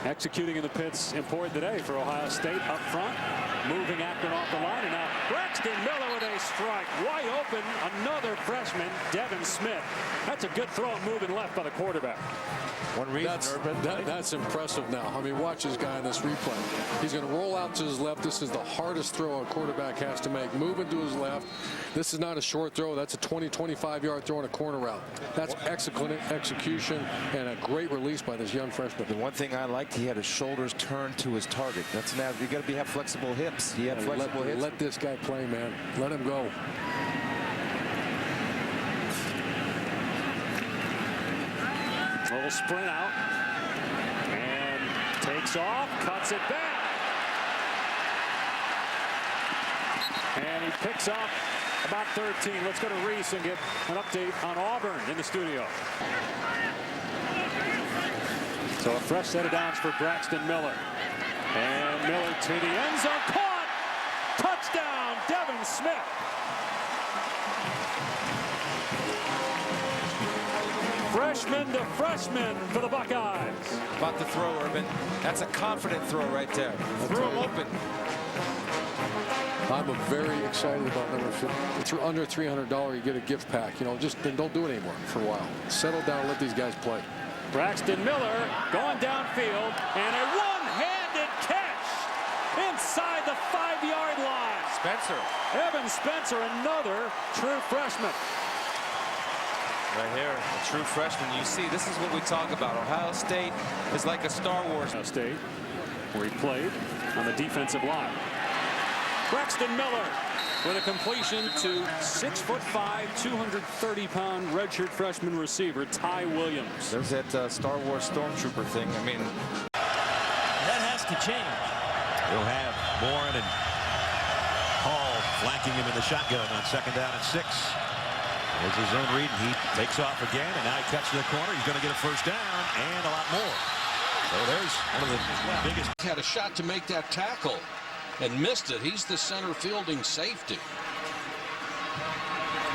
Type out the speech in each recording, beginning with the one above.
Executing in the pits important today for Ohio State up front. Moving Akron off the line. And now Braxton Miller with a strike. Wide open. Another freshman, Devin Smith. That's a good throw and moving left by the quarterback. One reason, that's impressive now. I mean, watch this guy in this replay. He's going to roll out to his left. This is the hardest throw a quarterback has to make. Moving to his left. This is not a short throw. That's a 20, 25-yard throw in a corner route. That's excellent execution and a great release by this young freshman. The one thing I liked, he had his shoulders turned to his target. That's now you got to have flexible hips. He had flexible hips. Let this guy play, man. Let him go. Little sprint out and takes off, cuts it back, and he picks up about 13. Let's go to Reese and get an update on Auburn in the studio. So a fresh set of downs for Braxton Miller, and Miller to the end zone, caught, touchdown, Devin Smith. Freshman to freshman for the Buckeyes. About to throw, Urban. That's a confident throw right there. Threw him open. I'm very excited about number 50. It's under $300. You get a gift pack. You know, just don't do it anymore for a while. Settle down, let these guys play. Braxton Miller going downfield, and a one-handed catch inside the 5-yard line. Spencer. Evan Spencer, another true freshman. Right here, a true freshman. You see, this is what we talk about. Ohio State is like a Star Wars. Ohio State, where he played on the defensive line. Braxton Miller with a completion to 6'5", 230-pound redshirt freshman receiver Ty Williams. There's that Star Wars stormtrooper thing. I mean, that has to change. He'll have Warren and Hall flanking him in the shotgun on 2nd down and 6. There's his own read, and he takes off again, and now he cuts to the corner. He's going to get a first down and a lot more. So there's one of the biggest. Had a shot to make that tackle and missed it. He's the center fielding safety.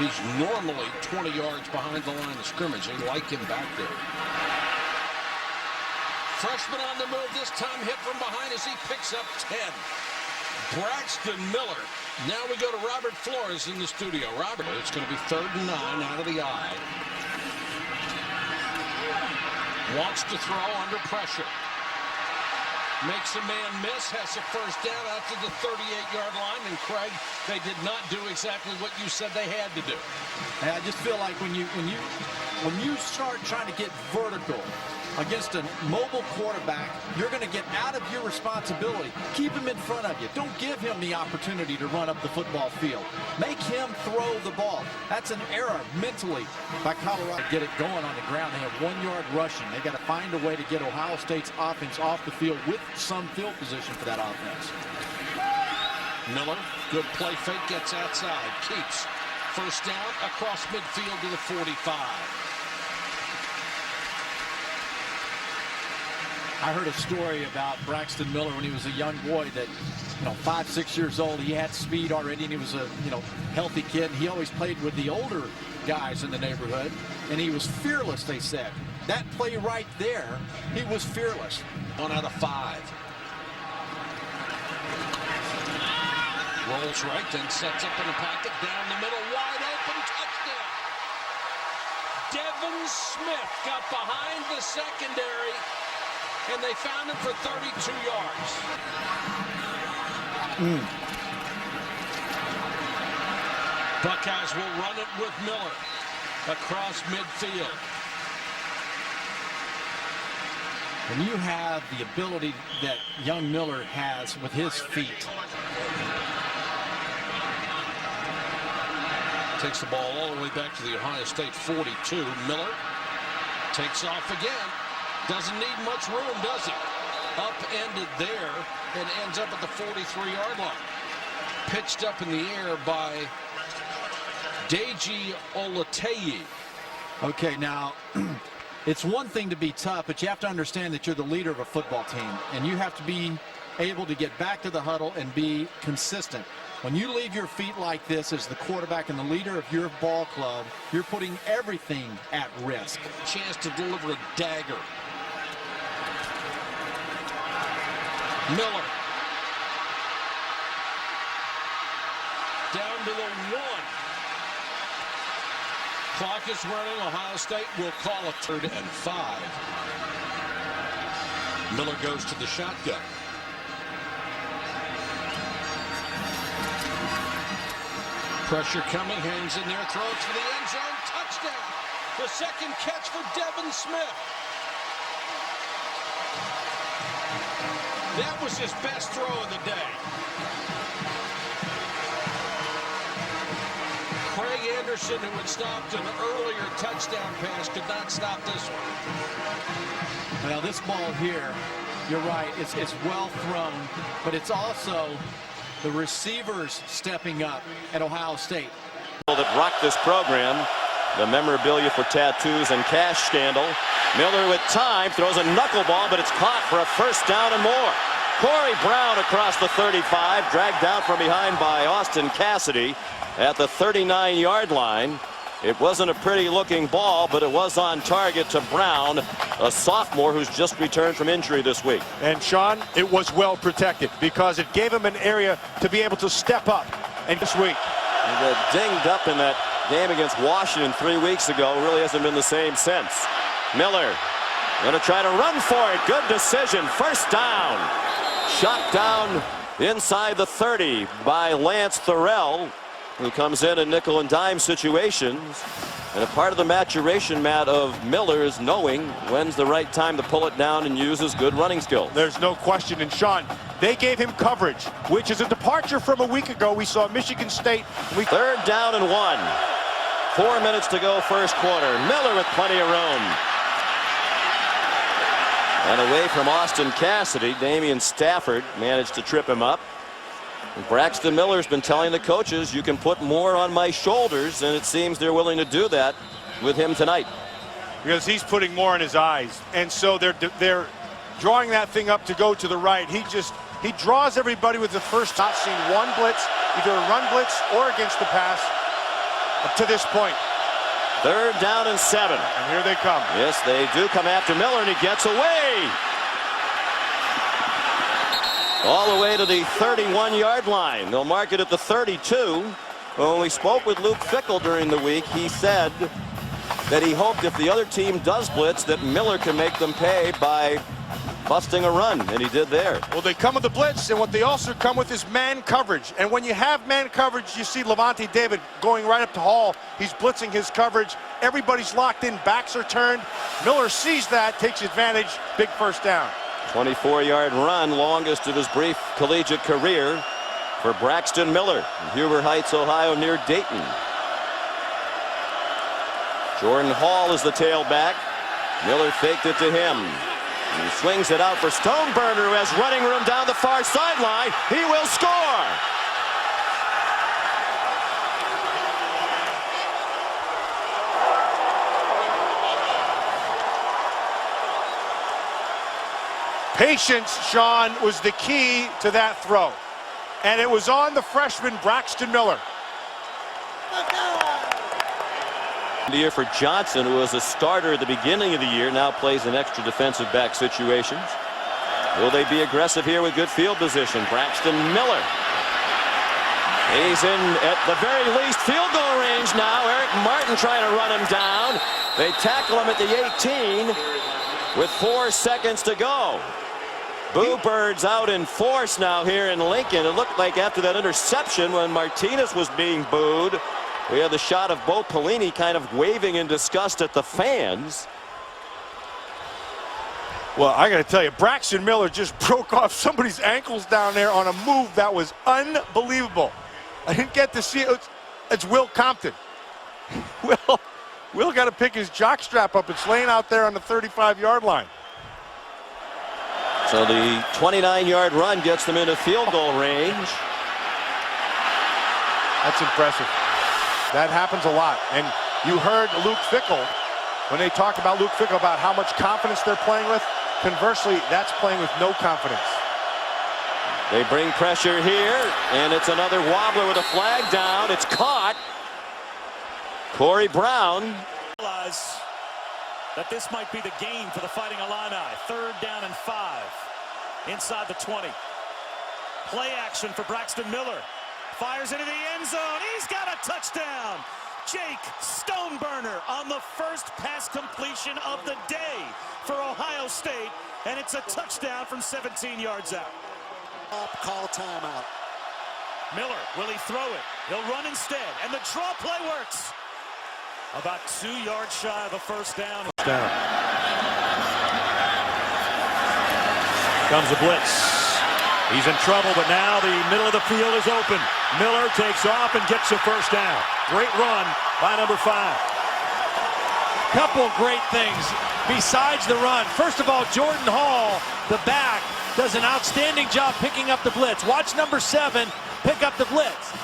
He's normally 20 yards behind the line of scrimmage. They like him back there. Freshman on the move this time, hit from behind as he picks up 10. Braxton Miller. Now we go to Robert Flores in the studio. Robert, it's going to be 3rd and 9 out of the eye. Wants to throw under pressure. Makes a man miss, has a first down out to the 38-yard line. And Craig, they did not do exactly what you said they had to do. And I just feel like when you start trying to get vertical against a mobile quarterback, you're going to get out of your responsibility. Keep him in front of you. Don't give him the opportunity to run up the football field. Make him throw the ball. That's an error mentally by Colorado. Get it going on the ground. They have 1 yard rushing. They got to find a way to get Ohio State's offense off the field with some field position for that offense. Miller, good play fake, gets outside, keeps. First down across midfield to the 45. I heard a story about Braxton Miller when he was a young boy that, 5, 6 years old, he had speed already, and he was a, healthy kid. He always played with the older guys in the neighborhood, and he was fearless, they said. That play right there, he was fearless. 1 out of 5. Rolls right, then sets up in the pocket, down the middle, wide open, touchdown. Devin Smith got behind the secondary, and they found him for 32 yards. Buckeyes will run it with Miller across midfield. When you have the ability that young Miller has with his feet. Takes the ball all the way back to the Ohio State 42. Miller takes off again. Doesn't need much room, does he? Upended there and ends up at the 43-yard line. Pitched up in the air by Deji Olateyi. Okay, now, it's one thing to be tough, but you have to understand that you're the leader of a football team, and you have to be able to get back to the huddle and be consistent. When you leave your feet like this as the quarterback and the leader of your ball club, you're putting everything at risk. Chance to deliver a dagger. Miller. Down to the 1. Clock is running. Ohio State will call a 3rd and 5. Miller goes to the shotgun. Pressure coming, hangs in there, throws for the end zone, touchdown. The second catch for Devin Smith. That was his best throw of the day. Craig Anderson, who had stopped an earlier touchdown pass, could not stop this one. Now this ball here, you're right, it's well thrown, but it's also the receivers stepping up at Ohio State. That rocked this program, the memorabilia for tattoos and cash scandal. Miller with time throws a knuckleball, but it's caught for a first down and more. Corey Brown across the 35, dragged down from behind by Austin Cassidy at the 39-yard line. It wasn't a pretty looking ball, but it was on target to Brown, a sophomore who's just returned from injury this week. And Sean, it was well protected because it gave him an area to be able to step up. And this week, he got dinged up in that game against Washington 3 weeks ago. Really hasn't been the same since. Miller going to try to run for it. Good decision. First down. Shot down inside the 30 by Lance Thorell, who comes in nickel and dime situations. And a part of the maturation, Matt, of Miller is knowing when's the right time to pull it down and use his good running skills. There's no question. And Sean, they gave him coverage, which is a departure from a week ago. We saw Michigan State. 3rd down and 1. 4 minutes to go first quarter. Miller with plenty of room. And away from Austin Cassidy, Damian Stafford managed to trip him up. And Braxton Miller's been telling the coaches, you can put more on my shoulders, and it seems they're willing to do that with him tonight. Because he's putting more in his eyes. And so they're drawing that thing up to go to the right. He draws everybody with the first. Not seen one blitz, either a run blitz or against the pass up to this point. 3rd down and 7. And here they come. Yes, they do come after Miller, and he gets away. All the way to the 31-yard line. They'll mark it at the 32. When we spoke with Luke Fickell during the week, he said that he hoped if the other team does blitz that Miller can make them pay by busting a run, and he did there. Well, they come with the blitz, and what they also come with is man coverage. And when you have man coverage, you see Levante David going right up to Hall. He's blitzing his coverage. Everybody's locked in. Backs are turned. Miller sees that, takes advantage. Big first down. 24-yard run, longest of his brief collegiate career for Braxton Miller in Huber Heights, Ohio, near Dayton. Jordan Hall is the tailback. Miller faked it to him. He swings it out for Stoneburner, who has running room down the far sideline. He will score. Patience, Sean, was the key to that throw. And it was on the freshman Braxton Miller. The year for Johnson, who was a starter at the beginning of the year, now plays in extra defensive back situations. Will they be aggressive here with good field position? Braxton Miller. He's in at the very least field goal range now. Eric Martin trying to run him down. They tackle him at the 18 with 4 seconds to go. Boo Birds out in force now here in Lincoln. It looked like after that interception when Martinez was being booed, we had the shot of Bo Pelini kind of waving in disgust at the fans. Well, I got to tell you, Braxton Miller just broke off somebody's ankles down there on a move that was unbelievable. I didn't get to see it. It's Will Compton. Will got to pick his jockstrap up. It's laying out there on the 35-yard line. So the 29-yard run gets them into field goal range. That's impressive. That happens a lot. And you heard Luke Fickell, when they talked about Luke Fickell, about how much confidence they're playing with. Conversely, that's playing with no confidence. They bring pressure here, and it's another wobbler with a flag down. It's caught. Corey Brown. Realize that this might be the game for the Fighting Illini. 3rd down and 5. inside the 20. Play action for Braxton Miller. Fires into the end zone. He's got a touchdown. Jake Stoneburner on the first pass completion of the day for Ohio State, and it's a touchdown from 17 yards out. Call timeout. Miller, will he throw it? He'll run instead, and the draw play works. About 2 yards shy of a first down. Comes a blitz. He's in trouble, but now the middle of the field is open. Miller takes off and gets a first down. Great run by number 5. Couple great things besides the run. First of all, Jordan Hall, the back, does an outstanding job picking up the blitz. Watch number 7 pick up the blitz.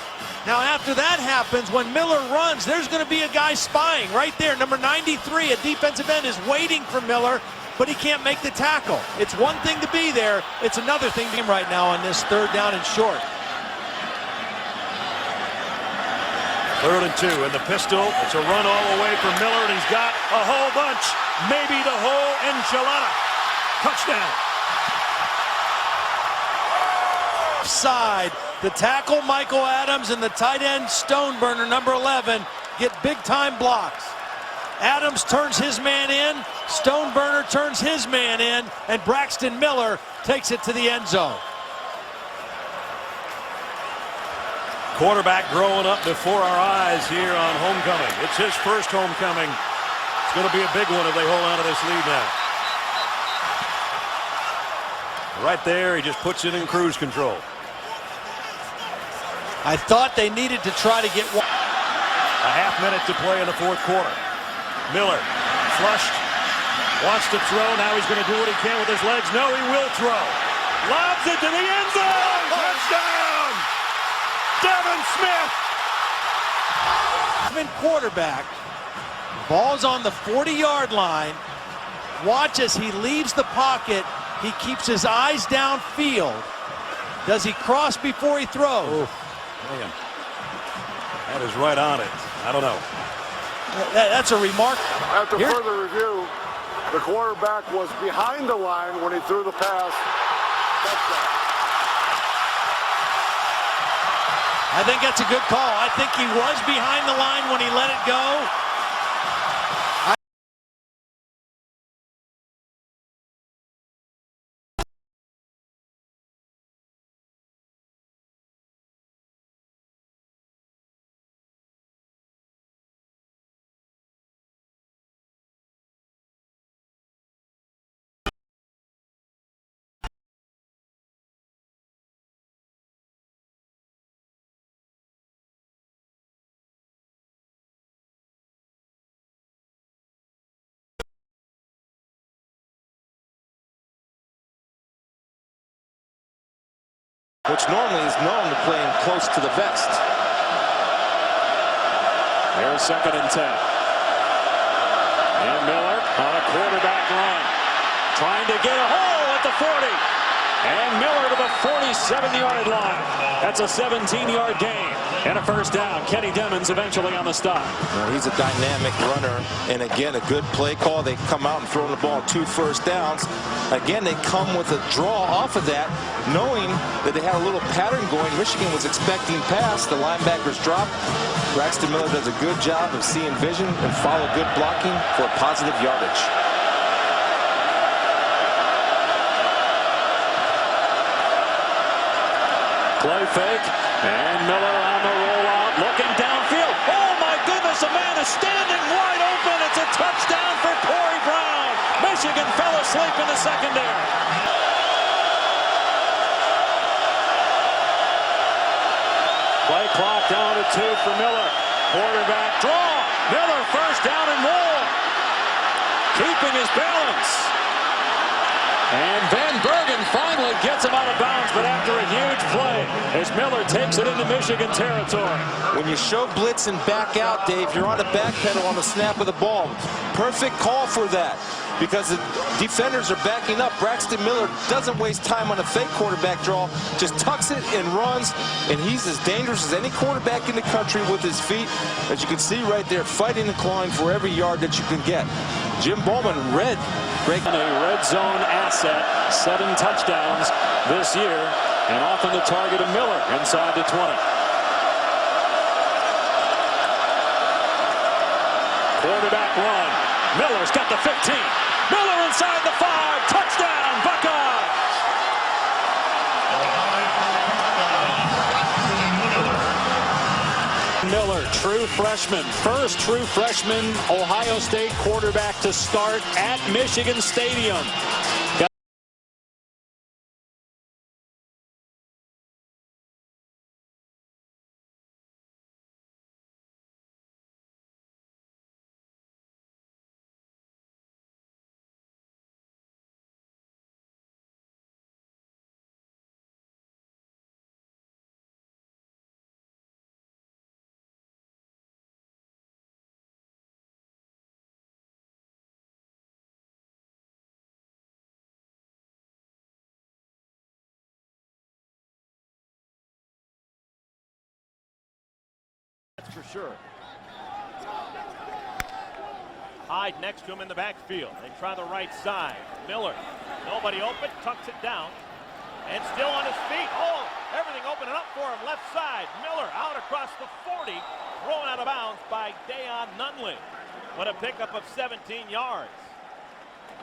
Now after that happens, when Miller runs, there's going to be a guy spying right there. Number 93, a defensive end, is waiting for Miller, but he can't make the tackle. It's one thing to be there. It's another thing to him right now on this 3rd down and short. 3rd and 2, and the pistol. It's a run all the way for Miller, and he's got a whole bunch. Maybe the whole enchilada. Touchdown. Side, the tackle Michael Adams and the tight end Stoneburner, number 11, get big-time blocks. Adams turns his man in, Stoneburner turns his man in, and Braxton Miller takes it to the end zone. Quarterback growing up before our eyes here on homecoming. It's his first homecoming. It's going to be a big one if they hold on to this lead now. Right there, he just puts it in cruise control. I thought they needed to try to get one. A half minute to play in the 4th quarter. Miller flushed, wants to throw. Now he's going to do what he can with his legs. No, he will throw. Lobs it to the end zone. Touchdown! Devin Smith. Quarterback. Ball's on the 40-yard line. Watch as he leaves the pocket. He keeps his eyes downfield. Does he cross before he throws? Man, that is right on it. I don't know. That's a remark. After further review, the quarterback was behind the line when he threw the pass. Touchdown. I think that's a good call. I think he was behind the line when he let it go. Which normally is known to playing close to the vest. There's 2nd and 10. And Miller on a quarterback run. Trying to get a hole at the 40. And Miller to the 47-yard line. That's a 17-yard gain and a first down. Kenny Demmons eventually on the stop. Well, he's a dynamic runner, and again, a good play call. They come out and throw the ball 2 first downs. Again, they come with a draw off of that, knowing that they had a little pattern going. Michigan was expecting pass. The linebackers drop. Braxton Miller does a good job of seeing vision and follow good blocking for positive yardage. Play fake, and Miller on the rollout, looking downfield. Oh my goodness, a man is standing wide open. It's a touchdown for Corey Brown. Michigan fell asleep in the secondary. Play clock down to 2 for Miller. Quarterback draw. Miller first down and more. Keeping his balance. And Van Bergen finally gets him out of bounds, but after a huge play, as Miller takes it into Michigan territory. When you show blitz and back out, Dave, you're on the back pedal on the snap of the ball. Perfect call for that, because the defenders are backing up. Braxton Miller doesn't waste time on a fake quarterback draw, just tucks it and runs, and he's as dangerous as any quarterback in the country with his feet. As you can see right there, fighting and clawing for every yard that you can get. Jim Bowman read Breaking a red zone asset, 7 touchdowns this year, and off on the target of Miller inside the 20. Quarterback run. Miller's got the 15. Miller inside the 5. Touchdown, Buckeyes! Miller, true freshman, first true freshman Ohio State quarterback to start at Michigan Stadium. That's for sure. Hyde next to him in the backfield. They try the right side. Miller, nobody open, tucks it down, and still on his feet. Oh, everything opening up for him. Left side. Miller out across the 40, thrown out of bounds by Dayon Nunley. What a pickup of 17 yards.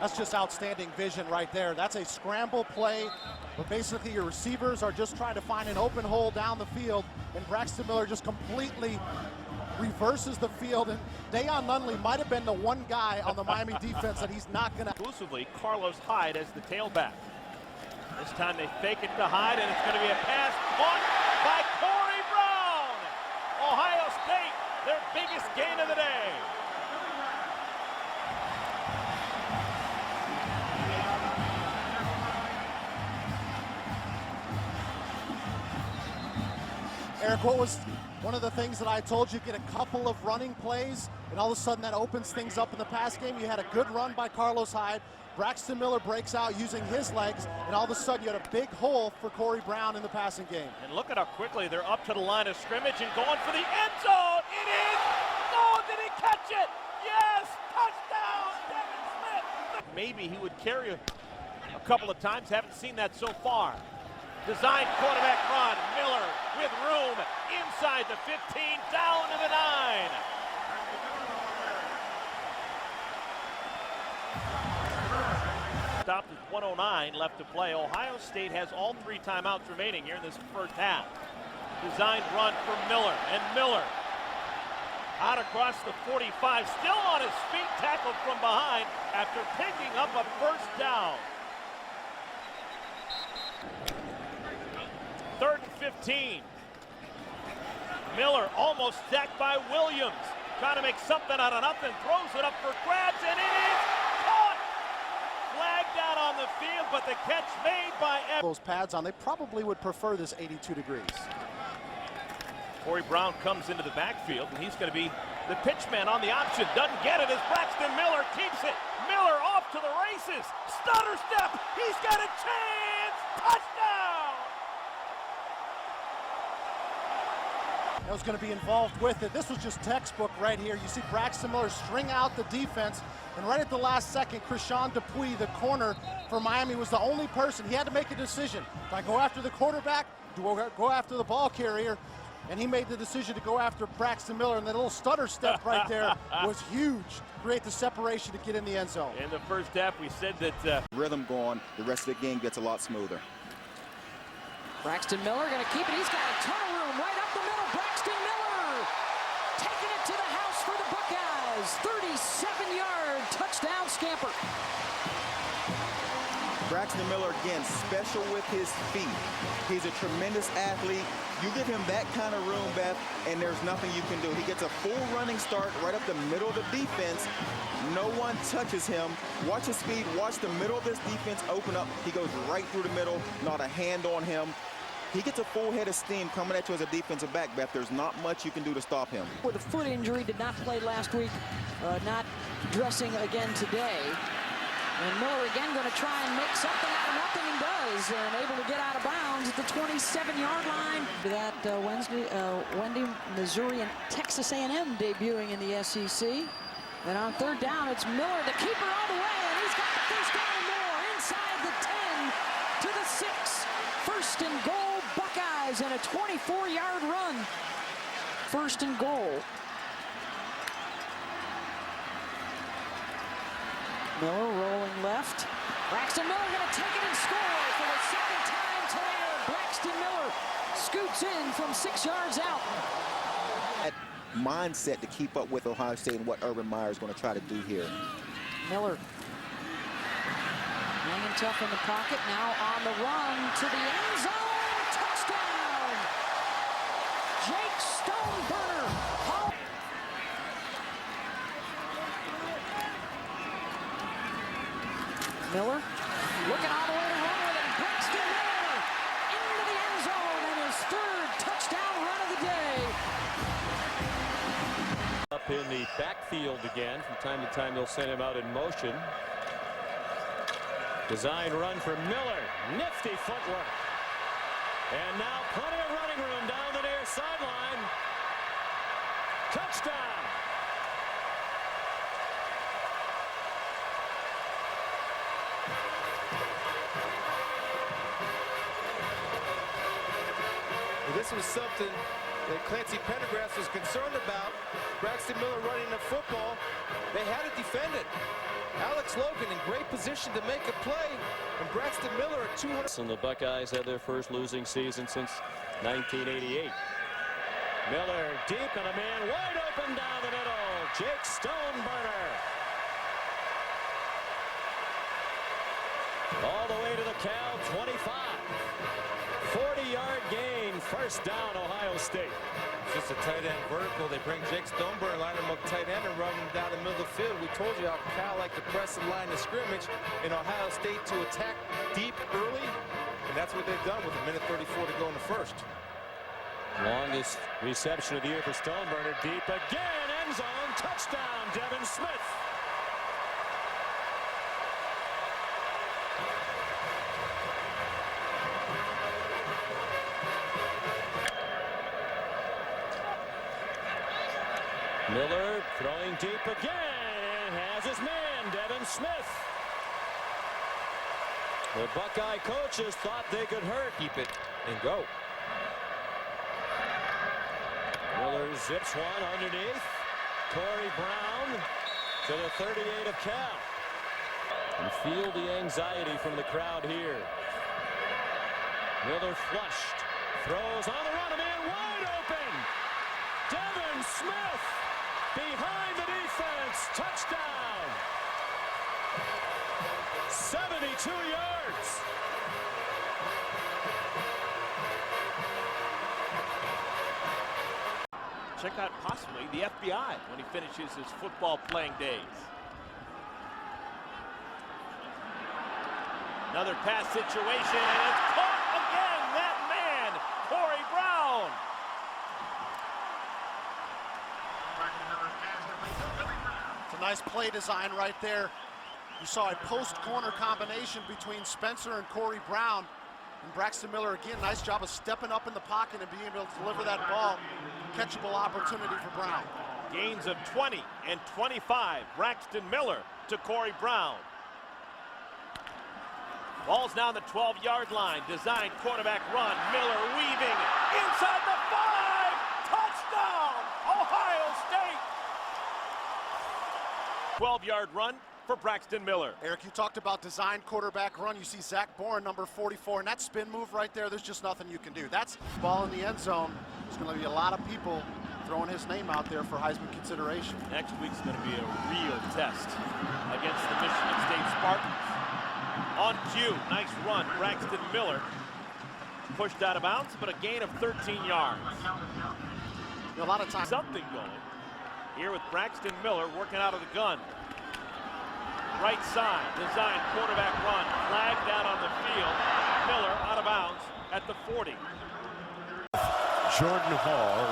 That's just outstanding vision right there. That's a scramble play, but basically your receivers are just trying to find an open hole down the field, and Braxton Miller just completely reverses the field, and Dayon Nunley might have been the one guy on the Miami defense that he's not going to. Exclusively, Carlos Hyde as the tailback. This time they fake it to Hyde, and it's going to be a pass caught by Corey Brown. Ohio State, their biggest gain of the day. Eric, what was one of the things that I told you? Get a couple of running plays, and all of a sudden that opens things up in the pass game. You had a good run by Carlos Hyde. Braxton Miller breaks out using his legs, and all of a sudden you had a big hole for Corey Brown in the passing game. And look at how quickly they're up to the line of scrimmage and going for the end zone. It is! No, did he catch it? Yes! Touchdown, Devin Smith! Maybe he would carry a couple of times. Haven't seen that so far. Designed quarterback run. Miller with room inside the 15, down to the 9. Stopped with 1:09 left to play. Ohio State has all 3 timeouts remaining here in this first half. Designed run for Miller, and Miller out across the 45, still on his feet, tackled from behind after picking up a first down. 3rd and 15. Miller almost sacked by Williams. Trying to make something out of nothing. Throws it up for grabs, and it is caught. Flagged out on the field, but the catch made by those pads on. They probably would prefer this 82 degrees. Corey Brown comes into the backfield, and he's going to be the pitch man on the option. Doesn't get it as Braxton Miller keeps it. Miller off to the races. Stutter step. He's got a chance. Touchdown. That was going to be involved with it. This was just textbook right here. You see Braxton Miller string out the defense, and right at the last second, Krishan Dupuis, the corner for Miami, was the only person. He had to make a decision. Do I go after the quarterback? Do I go after the ball carrier? And he made the decision to go after Braxton Miller, and that little stutter step right there was huge to create the separation to get in the end zone. In the first half, we said that rhythm going, the rest of the game gets a lot smoother. Braxton Miller going to keep it. He's got a ton of room right up the middle. Braxton Miller taking it to the house for the Buckeyes. 37-yard touchdown scamper. Braxton Miller, again, special with his feet. He's a tremendous athlete. You give him that kind of room, Beth, and there's nothing you can do. He gets a full running start right up the middle of the defense. No one touches him. Watch his speed. Watch the middle of this defense open up. He goes right through the middle, not a hand on him. He gets a full head of steam coming at you as a defensive back, Beth. There's not much you can do to stop him. With a foot injury, did not play last week, not dressing again today. And Miller again going to try and make something out of nothing, and does, and able to get out of bounds at the 27-yard line. That Wendy, Missouri, and Texas A&M debuting in the SEC. And on 3rd down, it's Miller, the keeper all the way, and he's He's got the first down and more inside the 10 to the 6. First and goal, Buckeyes, and a 24-yard run. First and goal. Miller rolling left. Braxton Miller going to take it and score for the second time today. Braxton Miller scoots in from 6 yards out. That mindset to keep up with Ohio State and what Urban Meyer is going to try to do here. Miller hanging tough in the pocket, now on the run to the end zone. Touchdown! Jake Stoneburner. Miller looking all the way to run with it. Braxton Miller into the end zone and his third touchdown run of the day. Up in the backfield again. From time to time, they'll send him out in motion. Design run for Miller. Nifty footwork. And now plenty of running room down the near sideline. Touchdown. This was something that Clancy Pendergrass was concerned about. Braxton Miller running the football. They had to defend it. Alex Logan in great position to make a play. And Braxton Miller at 200. And the Buckeyes had their first losing season since 1988. Miller deep and a man wide open down the middle. Jake Stoneburner. All the way to the Cal 25. 40-yard gain, first down, Ohio State. Just a tight end vertical. They bring Jake Stoneburner, line him up tight end, and run him down the middle of the field. We told you how Cal liked to press the line of scrimmage in Ohio State to attack deep early, and that's what they've done with a minute 34 to go in the first. Longest reception of the year for Stoneburner. Deep again, end zone, touchdown, Devin Smith. Miller throwing deep again, has his man, Devin Smith. The Buckeye coaches thought they could hurt. Keep it and go. Miller zips one underneath. Corey Brown to the 38 of Cal. And feel the anxiety from the crowd here. Miller flushed, throws on the run, a man wide open. Devin Smith. Behind the defense, touchdown. 72 yards. Check out possibly the FBI when he finishes his football playing days. Another pass situation, and it's caught again. That man, Corey Brown. Nice play design right there. You saw a post-corner combination between Spencer and Corey Brown. And Braxton Miller, again, nice job of stepping up in the pocket and being able to deliver that ball. Catchable opportunity for Brown. Gains of 20 and 25. Braxton Miller to Corey Brown. Ball's down the 12-yard line. Designed quarterback run. Miller weaving inside the 5. Touchdown, Ohio State. 12-yard run for Braxton Miller. Eric, you talked about design quarterback run. You see Zach Boren, number 44, and that spin move right there, there's just nothing you can do. That's ball in the end zone. There's going to be a lot of people throwing his name out there for Heisman consideration. Next week's going to be a real test against the Michigan State Spartans. On cue, nice run, Braxton Miller. Pushed out of bounds, but a gain of 13 yards. A lot of times. Something going here with Braxton Miller working out of the gun. Right side, designed quarterback run, flagged out on the field. Miller out of bounds at the 40. Jordan Hall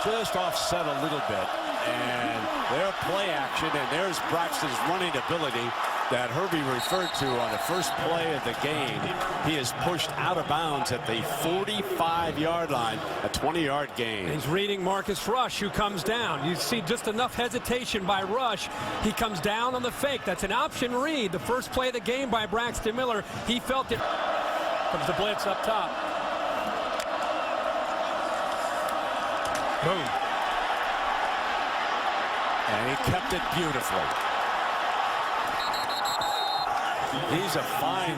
just offset a little bit, and their play action, and there's Braxton's running ability. that Herbie referred to on the first play of the game. He is pushed out of bounds at the 45-yard line, a 20-yard gain. He's reading Marcus Rush, who comes down. You see just enough hesitation by Rush. He comes down on the fake. That's an option read. The first play of the game by Braxton Miller. He felt it. Comes the blitz up top. Boom. And he kept it beautifully. He's a fine.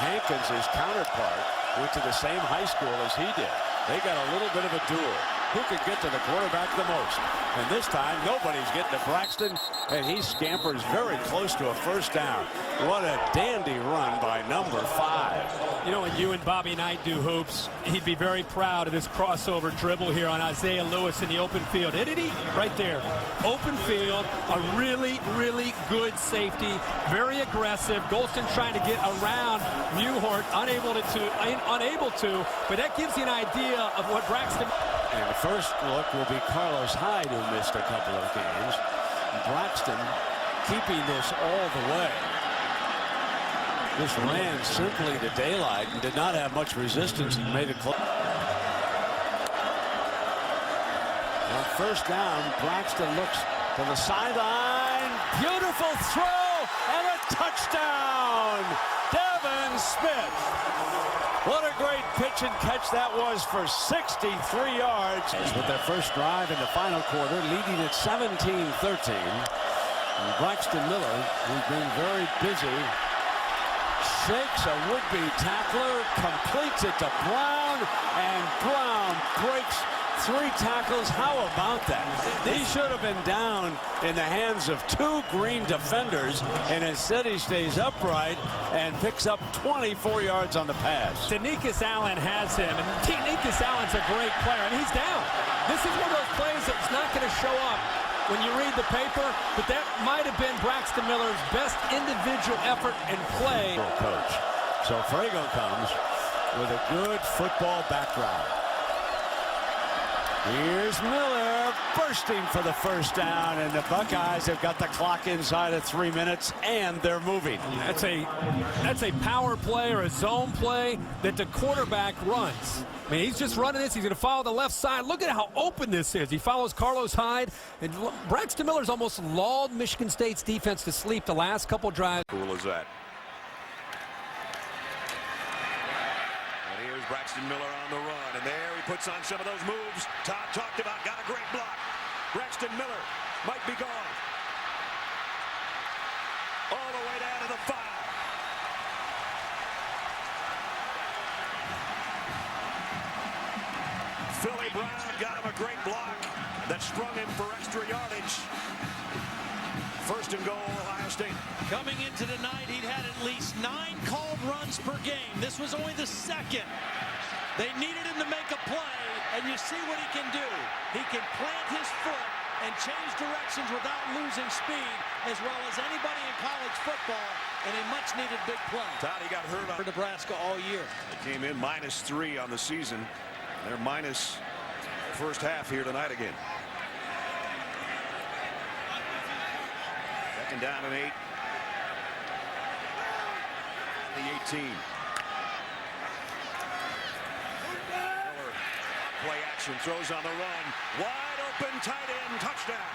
Hankins, his counterpart, went to the same high school as he did. They got a little bit of a duel. Who could get to the quarterback the most? And this time, nobody's getting to Braxton, and he scampers very close to a first down. What a dandy run by number 5. You know, when you and Bobby Knight do hoops, he'd be very proud of this crossover dribble here on Isaiah Lewis in the open field. Didn't he? Right there. Open field, a really, really good safety, very aggressive. Golston trying to get around Muhort, unable to, but that gives you an idea of what Braxton... And the first look will be Carlos Hyde, who missed a couple of games. Braxton keeping this all the way. This ran simply to daylight and did not have much resistance and made it close. On first down, Braxton looks to the sideline. Beautiful throw and a touchdown. Devin Smith. What a great pitch and catch that was for 63 yards. With their first drive in the final quarter, leading at 17-13. Braxton Miller, who's been very busy, shakes a would-be tackler, completes it to Brown, and Brown breaks 3 tackles. How about that? He should have been down in the hands of 2 green defenders, and instead he stays upright and picks up 24 yards on the pass. Denekus Allen has him, and Denekus Allen's a great player, and he's down. This is one of those plays that's not going to show up when you read the paper, but that might have been Braxton Miller's best individual effort and play. Coach. So Frago comes with a good football background. Here's Miller bursting for the first down, and the Buckeyes have got the clock inside of 3 minutes, and they're moving. That's a power play or a zone play that the quarterback runs. I mean, he's just running this. He's going to follow the left side. Look at how open this is. He follows Carlos Hyde, and Braxton Miller's almost lulled Michigan State's defense to sleep the last couple drives. Cool as that. And here's Braxton Miller on the run, and there he puts on some of those moves Todd talked about. Got a great block. Braxton Miller might be gone. All the way down to the 5. Philly Brown got him a great block that sprung him for extra yardage. First and goal, Ohio State. Coming into tonight, he'd had at least 9 called runs per game. This was only the second. They needed him to make a play, and you see what he can do. He can plant his foot and change directions without losing speed, as well as anybody in college football, in a much-needed big play. Todd, he got hurt for Nebraska all year. They came in -3 on the season. They're minus the first half here tonight again. Second down and 8. The 18. Miller, play action, throws on the run. Wide open, tight end, touchdown.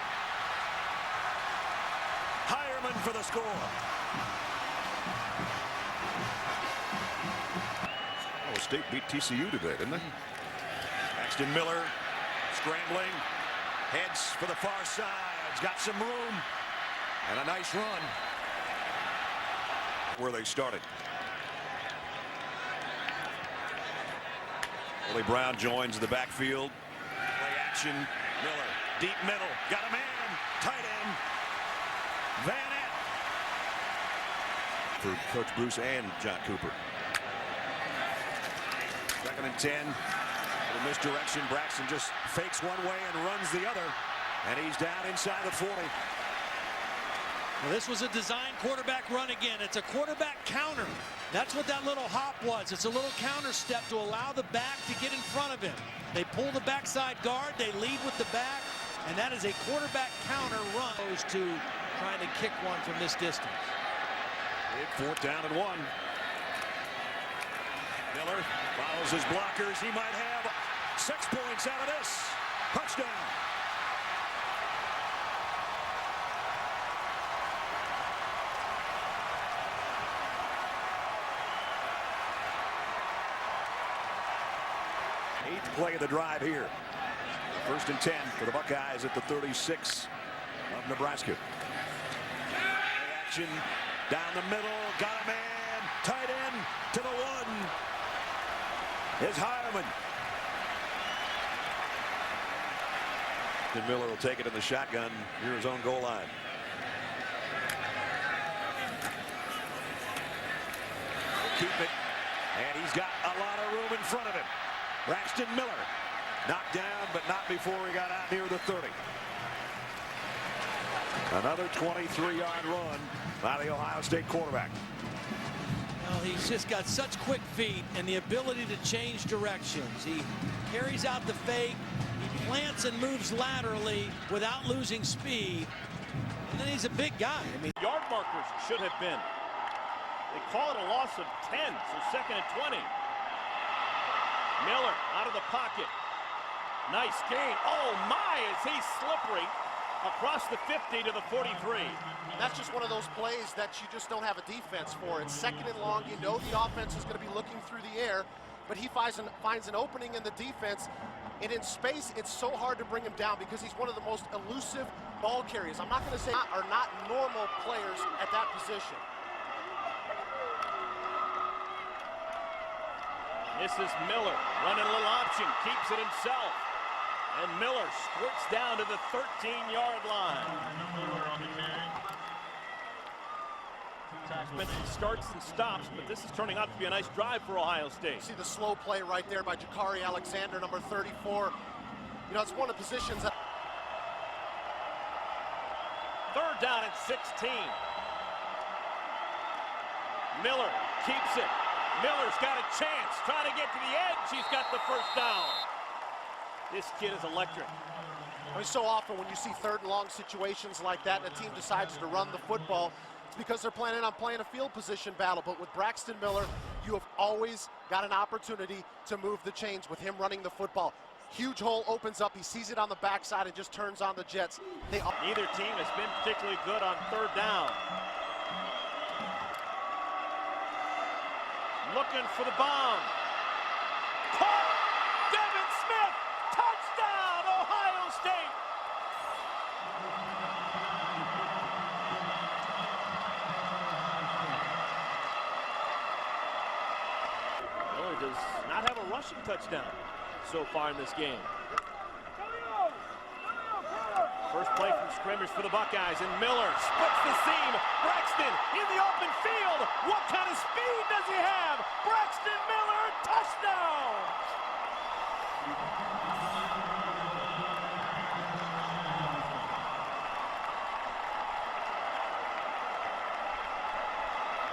Hireman for the score. Ohio State beat TCU today, didn't they? Braxton Miller scrambling, heads for the far side. He's got some room and a nice run where they started. Willie Brown joins the backfield. Play action. Miller deep middle, got a man, tight end Van Ness for Coach Bruce and John Cooper. Second and 10. In misdirection, Braxton just fakes one way and runs the other, and he's down inside the 40. Well, this was a design quarterback run again. It's a quarterback counter. That's what that little hop was. It's a little counter step to allow the back to get in front of him. They pull the backside guard, they lead with the back, and that is a quarterback counter run. Goes to trying to kick one from this distance. Fourth down and 1. Miller follows his blockers. He might have 6 points out of this. Touchdown. Eighth play of the drive here. First and 10 for the Buckeyes at the 36 of Nebraska. Action down the middle. Got a man. Tight end to the 1. Is Heilman. And Miller will take it in the shotgun near his own goal line. He'll keep it. And he's got a lot of room in front of him. Braxton Miller knocked down, but not before he got out near the 30. Another 23-yard run by the Ohio State quarterback. Well, he's just got such quick feet and the ability to change directions. He carries out the fake, he plants and moves laterally without losing speed. And then he's a big guy. I mean, Yard markers should have been. They call it a loss of 10, so second and 20. Miller out of the pocket. Nice gain. Oh my, is he slippery across the 50 to the 43. That's just one of those plays that you just don't have a defense for. It's second and long. You know the offense is going to be looking through the air, but he finds an opening in the defense. And in space, it's so hard to bring him down because he's one of the most elusive ball carriers. I'm not going to say are not normal players at that position. This is Miller running a little option, keeps it himself. And Miller squirts down to the 13-yard line. Starts and stops, but this is turning out to be a nice drive for Ohio State. See the slow play right there by Jakari Alexander, number 34. You know, it's one of the positions that... Third down at 16. Miller keeps it. Miller's got a chance, trying to get to the edge. He's got the first down. This kid is electric. I mean, so often when you see third and long situations like that and a team decides to run the football, it's because they're planning on playing a field position battle. But with Braxton Miller, you have always got an opportunity to move the chains with him running the football. Huge hole opens up. He sees it on the backside and just turns on the jets. Neither team has been particularly good on third down. Looking for the bomb. Caught! Devin Smith! Touchdown, Ohio State! Miller does not have a rushing touchdown so far in this game. First play from scrimmage for the Buckeyes, and Miller splits the seam. Braxton in the open field. What kind of speed does he have? Braxton Miller, touchdown!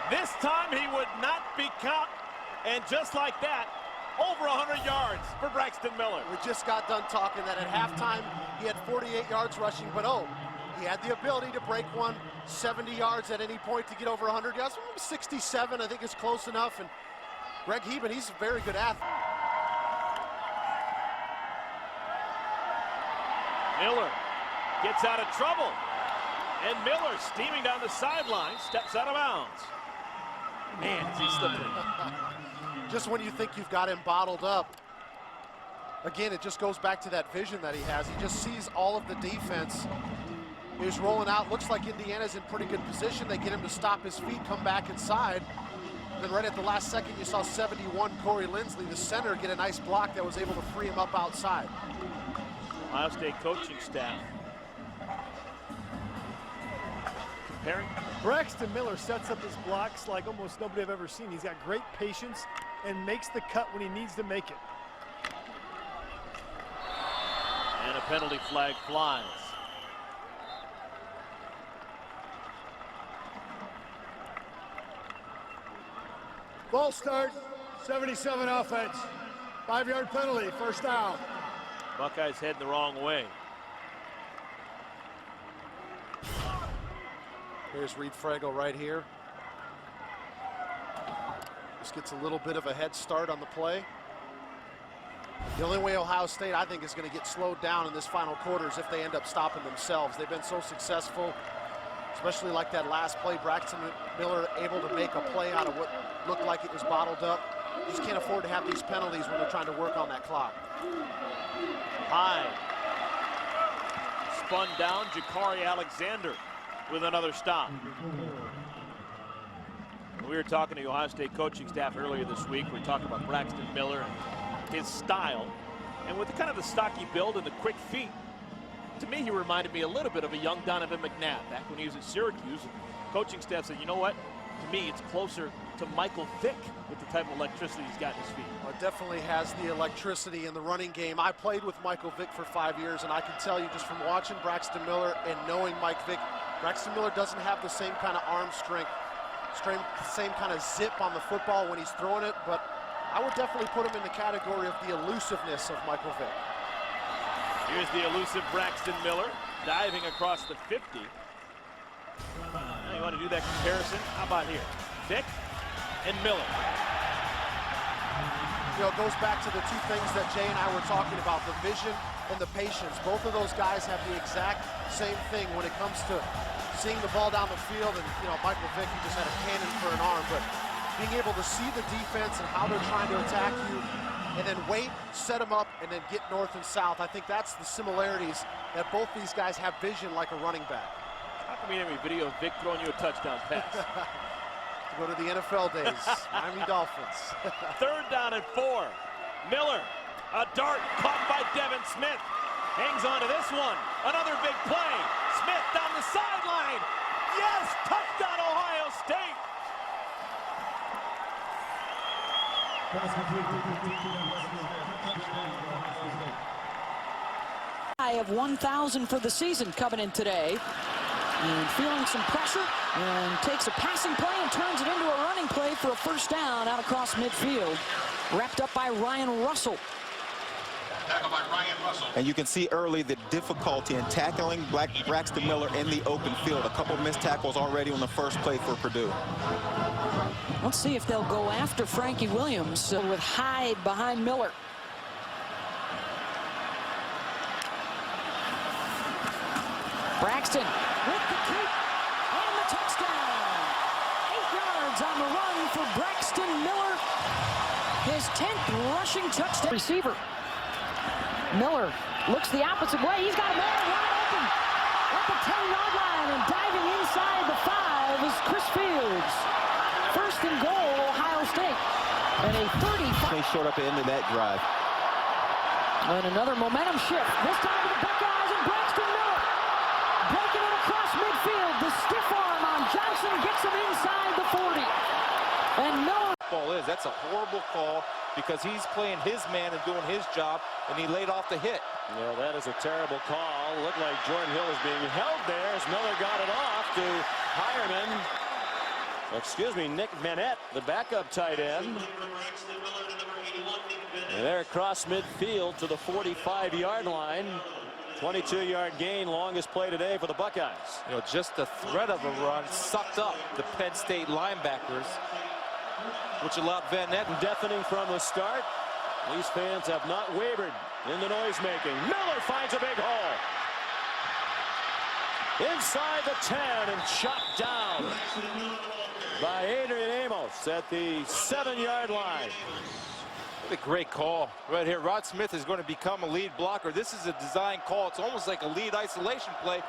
This time he would not be caught, and just like that, over 100 yards for Braxton Miller. We just got done talking that at halftime he had 48 yards rushing, but he had the ability to break one 70 yards at any point to get over 100 yards. 67, I think, is close enough. And Greg Heben, he's a very good athlete. Miller gets out of trouble. And Miller, steaming down the sideline, steps out of bounds. Man, is he slipping. Just when you think you've got him bottled up, again, it just goes back to that vision that he has. He just sees all of the defense. He's rolling out. Looks like Indiana's in pretty good position. They get him to stop his feet, come back inside. Then right at the last second, you saw 71 Corey Lindsley, the center, get a nice block that was able to free him up outside. Ohio State coaching staff comparing. Braxton Miller sets up his blocks like almost nobody I've ever seen. He's got great patience and makes the cut when he needs to make it. And a penalty flag flies. False start, 77 offense. 5-yard penalty, first down. Buckeyes heading the wrong way. Here's Reed Fragel right here. gets a little bit of a head start on the play. The only way Ohio State, I think, is going to get slowed down in this final quarter is if they end up stopping themselves. They've been so successful, especially like that last play. Braxton Miller able to make a play out of what looked like it was bottled up. You just can't afford to have these penalties when they're trying to work on that clock. High. Spun down, Jakari Alexander with another stop. We were talking to the Ohio State coaching staff earlier this week. We were talking about Braxton Miller and his style. And with kind of the stocky build and the quick feet, to me, he reminded me a little bit of a young Donovan McNabb back when he was at Syracuse. Coaching staff said, you know what? To me, it's closer to Michael Vick with the type of electricity he's got in his feet. Well, it definitely has the electricity in the running game. I played with Michael Vick for 5 years, and I can tell you just from watching Braxton Miller and knowing Mike Vick, Braxton Miller doesn't have the same kind of arm strength, same kind of zip on the football when he's throwing it, but I would definitely put him in the category of the elusiveness of Michael Vick. Here's the elusive Braxton Miller diving across the 50. Now you want to do that comparison? How about here? Vick and Miller. You know, it goes back to the two things that Jay and I were talking about, the vision and the patience. Both of those guys have the exact same thing when it comes to seeing the ball down the field. And, you know, Michael Vick, he just had a cannon for an arm, but being able to see the defense and how they're trying to attack you and then wait, set them up, and then get north and south. I think that's the similarities that both these guys have vision like a running back. How come we didn't have a video of Vick throwing you a touchdown pass? To go to the NFL days, Miami Dolphins. Third down and 4. Miller, a dart caught by Devin Smith. Hangs on to this one. Another big play. Smith down the sideline. Yes, touchdown Ohio State. High of 1,000 for the season coming in today. And feeling some pressure, and takes a passing play and turns it into a running play for a first down out across midfield. Wrapped up by Ryan Russell. And you can see early the difficulty in tackling Braxton Miller in the open field. A couple missed tackles already on the first play for Purdue. Let's see if they'll go after Frankie Williams with Hyde behind Miller. Braxton with the kick and the touchdown. 8 yards on the run for Braxton Miller. His 10th rushing touchdown. Receiver. Miller looks the opposite way. He's got a man wide open at the 10-yard line, and diving inside the 5 is Chris Fields. First and goal, Ohio State. And a 35. They showed up at the end of that drive. And another momentum shift. This time to the Buckeyes and Braxton Miller. Breaking it across midfield. The stiff arm on Johnson gets him inside the 40. And Miller. That's a horrible call because he's playing his man and doing his job, and he laid off the hit. Yeah, that is a terrible call. Looked like Jordan Hill was being held there as Miller got it off to Hireman. Excuse me, Nick Manette, the backup tight end. And they're across midfield to the 45-yard line. 22-yard gain, longest play today for the Buckeyes. You know, just the threat of a run sucked up the Penn State linebackers, which allowed Van Etten. Deafening from the start. These fans have not wavered in the noise-making. Miller finds a big hole. Inside the 10 and shot down by Adrian Amos at the 7-yard line. What a great call right here. Rod Smith is going to become a lead blocker. This is a design call. It's almost like a lead isolation play.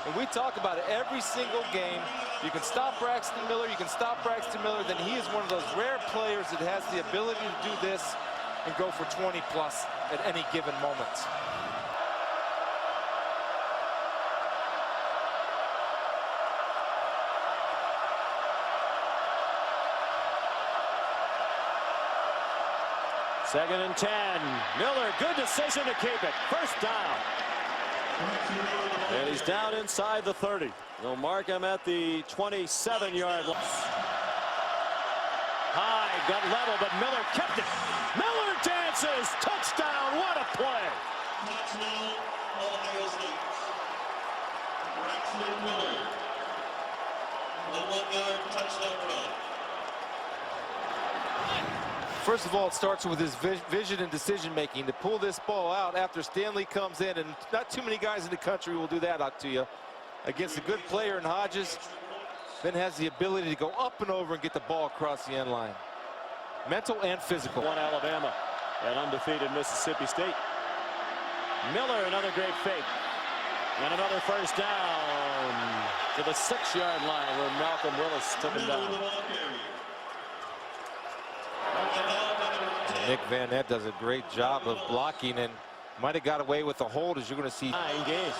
And we talk about it every single game. You can stop Braxton Miller. You can stop Braxton Miller. Then he is one of those rare players that has the ability to do this and go for 20 plus at any given moment. Second and 10. Miller, good decision to keep it. First down. And he's down inside the 30. They'll mark him at the 27-yard line. High, got level, but Miller kept it. Miller dances. Touchdown. What a play. Touchdown, Ohio State. Braxton Miller. The 1-yard touchdown run. First of all, it starts with his vision and decision making to pull this ball out after Stanley comes in, and not too many guys in the country will do that out to you. Against a good player in Hodges, then has the ability to go up and over and get the ball across the end line. Mental and physical. One Alabama and undefeated Mississippi State. Miller, another great fake. And another first down to the 6-yard line where Malcolm Willis took him down. Nick Van Nett does a great job of blocking and might have got away with the hold, as you're going to see. 9 games.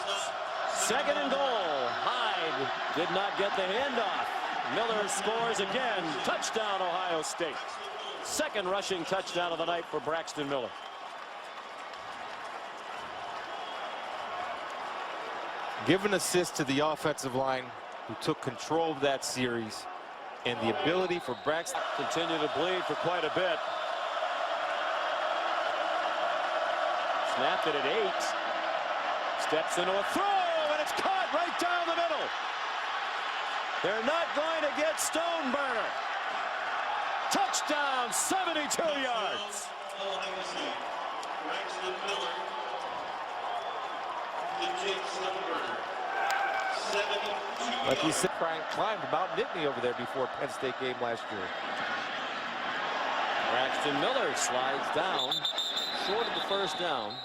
2nd and goal. Hyde did not get the handoff. Miller scores again. Touchdown, Ohio State. 2nd rushing touchdown of the night for Braxton Miller. Give an assist to the offensive line who took control of that series, and the ability for Braxton continue to bleed for quite a bit. Snapped it at 8. Steps into a throw, and it's caught right down the middle. They're not going to get Stoneburner. Touchdown, 72 yards. Like we said, Brian climbed Mount Nittany over there before Penn State game last year. Braxton Miller slides down, short of the first down.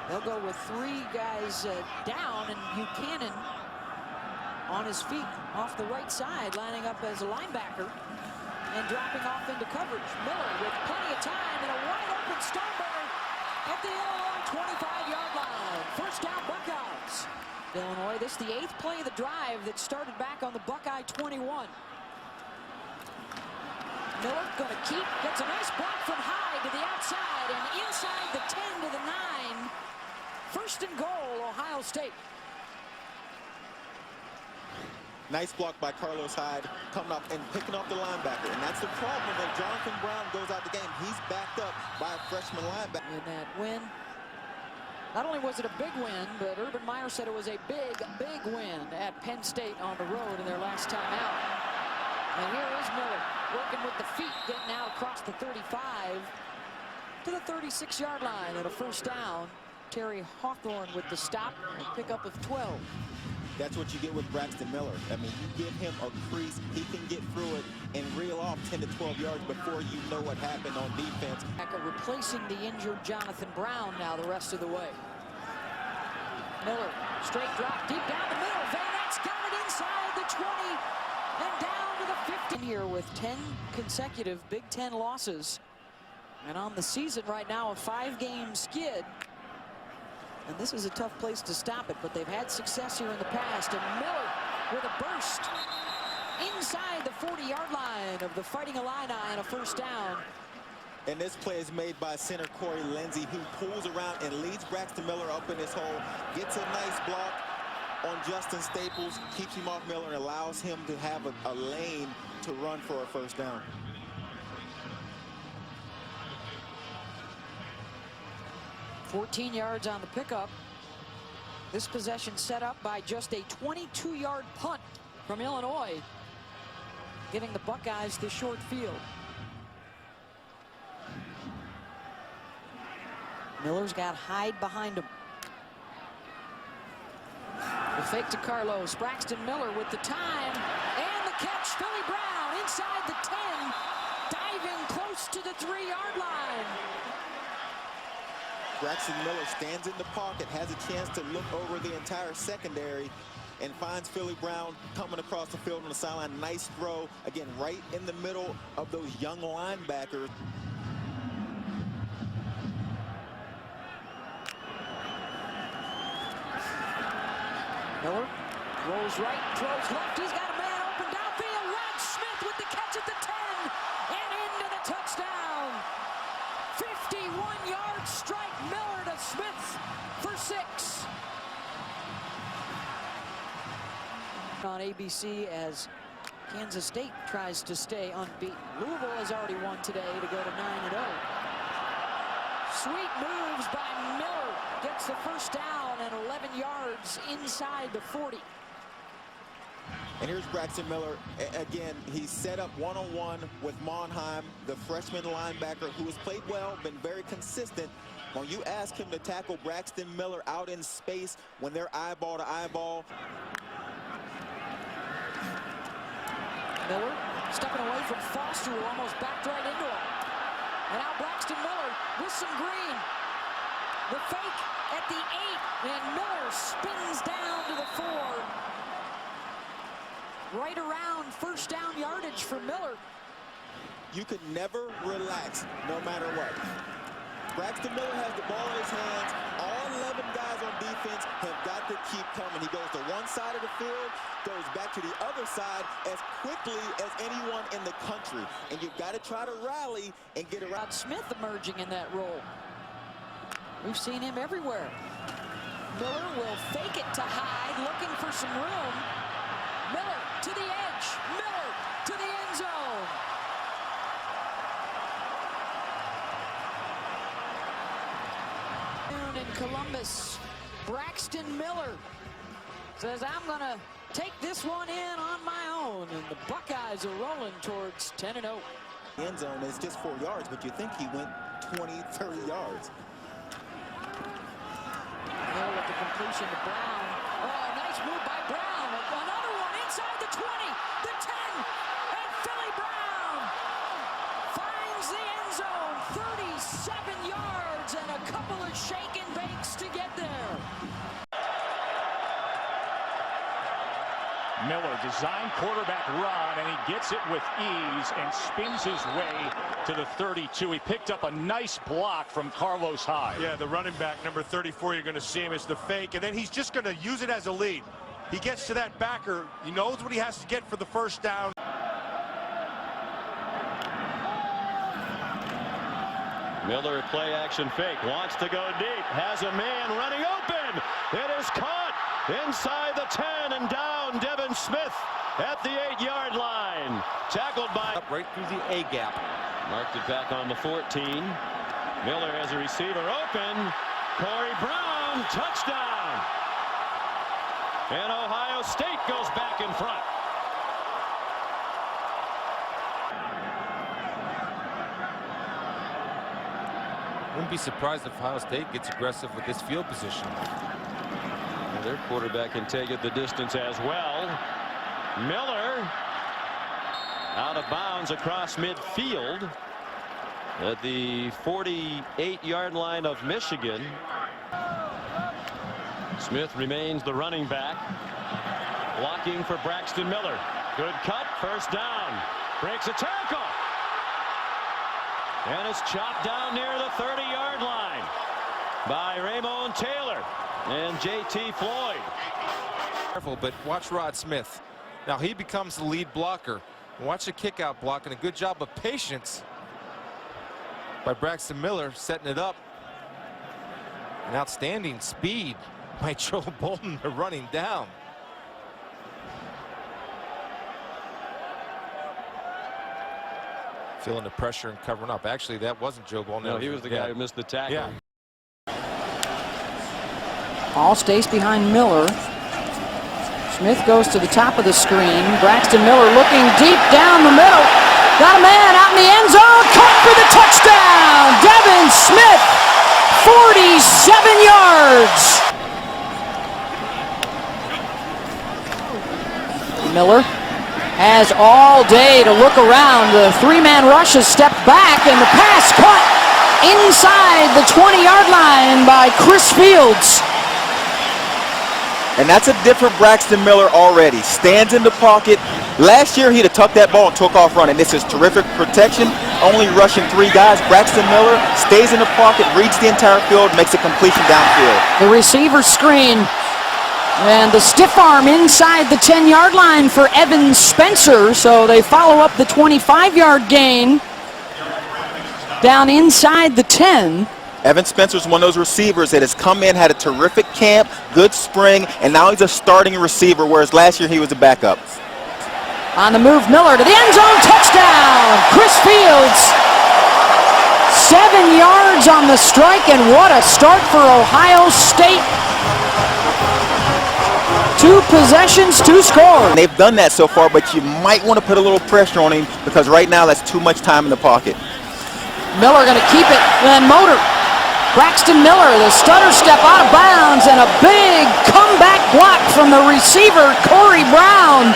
They'll go with 3 guys down, and Buchanan on his feet off the right side, lining up as a linebacker and dropping off into coverage. Miller with plenty of time and a wide open Stoneburner at the Illinois 25-yard line. First down, Buckeyes. Illinois, this is the 8th play of the drive that started back on the Buckeye 21. Miller going to keep, gets a nice block from Hyde to the outside and inside the 10 to the 9. First and goal, Ohio State. Nice block by Carlos Hyde, coming up and picking up the linebacker. And that's the problem when Jonathan Brown goes out the game. He's backed up by a freshman linebacker. In that win, not only was it a big win, but Urban Meyer said it was a big win at Penn State on the road in their last time out. And here is Miller working with the feet, getting out across the 35 to the 36-yard line and a first down. Terry Hawthorne with the stop and pickup of 12. That's what you get with Braxton Miller. I mean, you give him a crease, he can get through it and reel off 10 to 12 yards before you know what happened on defense. Replacing the injured Jonathan Brown now the rest of the way. Miller, straight drop, deep down the middle. Van Nett's got it inside the 20 and down to the 15 here with 10 consecutive Big Ten losses. And on the season right now, a 5-game skid. And this is a tough place to stop it, but they've had success here in the past. And Miller with a burst inside the 40-yard line of the Fighting Illini and a first down. And this play is made by center Corey Lindsey, who pulls around and leads Braxton Miller up in his hole, gets a nice block on Justin Staples, keeps him off Miller, and allows him to have a lane to run for a first down. $14 yards on the pickup. This possession set up by just a 22-yard punt from Illinois, giving the Buckeyes the short field. Miller's got Hyde behind him. The fake to Carlos. Braxton Miller with the time and the catch. Philly Brown inside the 10, diving close to the 3-yard line. Braxton Miller stands in the pocket, has a chance to look over the entire secondary, and finds Philly Brown coming across the field on the sideline. Nice throw, again, right in the middle of those young linebackers. Miller rolls right, throws left. He's got a man open downfield. Rod Smith with the catch at the 10 and into the touchdown. 51-yard strike. Miller to Smith for 6. On ABC as Kansas State tries to stay unbeaten. Louisville has already won today to go to 9-0. Sweet moves by Miller. Gets the first down and 11 yards inside the 40. And here's Braxton Miller. Again, he's set up one-on-one with Monheim, the freshman linebacker who has played well, been very consistent. When you ask him to tackle Braxton Miller out in space when they're eyeball to eyeball. Miller stepping away from Foster, who almost backed right into him. And now Braxton Miller with some green. The fake at the 8, and Miller spins down to the 4. Right around first down yardage for Miller. You could never relax no matter what. Braxton Miller has the ball in his hands. All 11 guys on defense have got to keep coming. He goes to one side of the field, goes back to the other side as quickly as anyone in the country. And you've got to try to rally and get around. Smith emerging in that role. We've seen him everywhere. Miller will fake it to Hyde, looking for some room. Miller to the edge. Miller to the end zone. In Columbus, Braxton Miller says, I'm going to take this one in on my own. And the Buckeyes are rolling towards 10-0. The end zone is just 4 yards, but you think he went 20, 30 yards. Miller with the completion to Brown. Oh, nice move by Brown. Another one inside the 20, the 10, and Philly Brown finds the end zone. 37 yards and a couple of shake and bakes to get there. Miller design quarterback run, and he gets it with ease and spins his way to the 32. He picked up a nice block from Carlos Hyde. Yeah, the running back, number 34, you're going to see him as the fake, and then he's just going to use it as a lead. He gets to that backer. He knows what he has to get for the first down. Miller play action fake, wants to go deep, has a man running open. It is caught inside the 10 and down. Devin Smith at the 8-yard line. Tackled by right through the A gap. Marked it back on the 14. Miller as a receiver open. Corey Brown, touchdown. And Ohio State goes back in front. Wouldn't be surprised if Ohio State gets aggressive with this field position. And their quarterback can take it the distance as well. Miller out of bounds across midfield at the 48-yard line of Michigan. Smith remains the running back. Blocking for Braxton Miller. Good cut, first down. Breaks a tackle. And it's chopped down near the 30-yard line by Raymond Taylor and J.T. Floyd. Careful, but watch Rod Smith. Now he becomes the lead blocker. Watch the kick out block, and a good job of patience by Braxton Miller setting it up. An outstanding speed by Joe Bolton running down. Feeling the pressure and covering up. Actually, that wasn't Joe Bolton. No, he was the guy who missed the tackle. Yeah. All stays behind Miller. Smith goes to the top of the screen. Braxton Miller looking deep down the middle. Got a man out in the end zone. Caught for the touchdown. Devin Smith, 47 yards. Miller has all day to look around. The three-man rush has stepped back, and the pass caught inside the 20-yard line by Chris Fields. And that's a different Braxton Miller already. Stands in the pocket. Last year, he'd have tucked that ball and took off running. This is terrific protection. Only rushing 3 guys. Braxton Miller stays in the pocket, reads the entire field, makes a completion downfield. The receiver screen. And the stiff arm inside the 10-yard line for Evan Spencer. So they follow up the 25-yard gain down inside the 10. Evan Spencer's one of those receivers that has come in, had a terrific camp, good spring, and now he's a starting receiver, whereas last year he was a backup. On the move, Miller to the end zone, touchdown! Chris Fields, 7 yards on the strike, and what a start for Ohio State. 2 possessions, 2 scores. They've done that so far, but you might want to put a little pressure on him because right now that's too much time in the pocket. Miller going to keep it, and Motor. Braxton Miller, the stutter step out of bounds, and a big comeback block from the receiver, Corey Brown.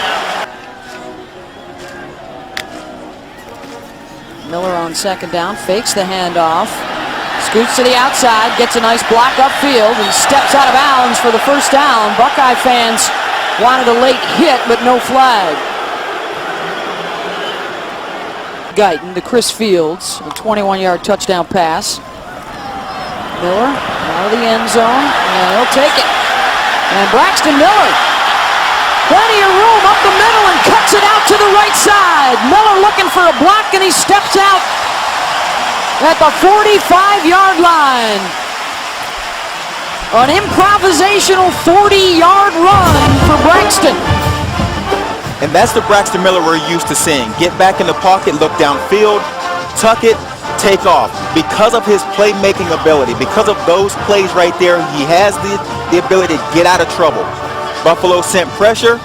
Miller on second down, fakes the handoff, scoots to the outside, gets a nice block upfield, and steps out of bounds for the first down. Buckeye fans wanted a late hit, but no flag. Guyton to Chris Fields, a 21-yard touchdown pass. Miller out of the end zone, and he'll take it. And Braxton Miller, plenty of room up the middle and cuts it out to the right side. Miller looking for a block, and he steps out at the 45-yard line. An improvisational 40-yard run for Braxton. And that's the Braxton Miller we're used to seeing. Get back in the pocket, look downfield, tuck it, take off. Because of his playmaking ability, because of those plays right there, he has the ability to get out of trouble. Buffalo sent pressure.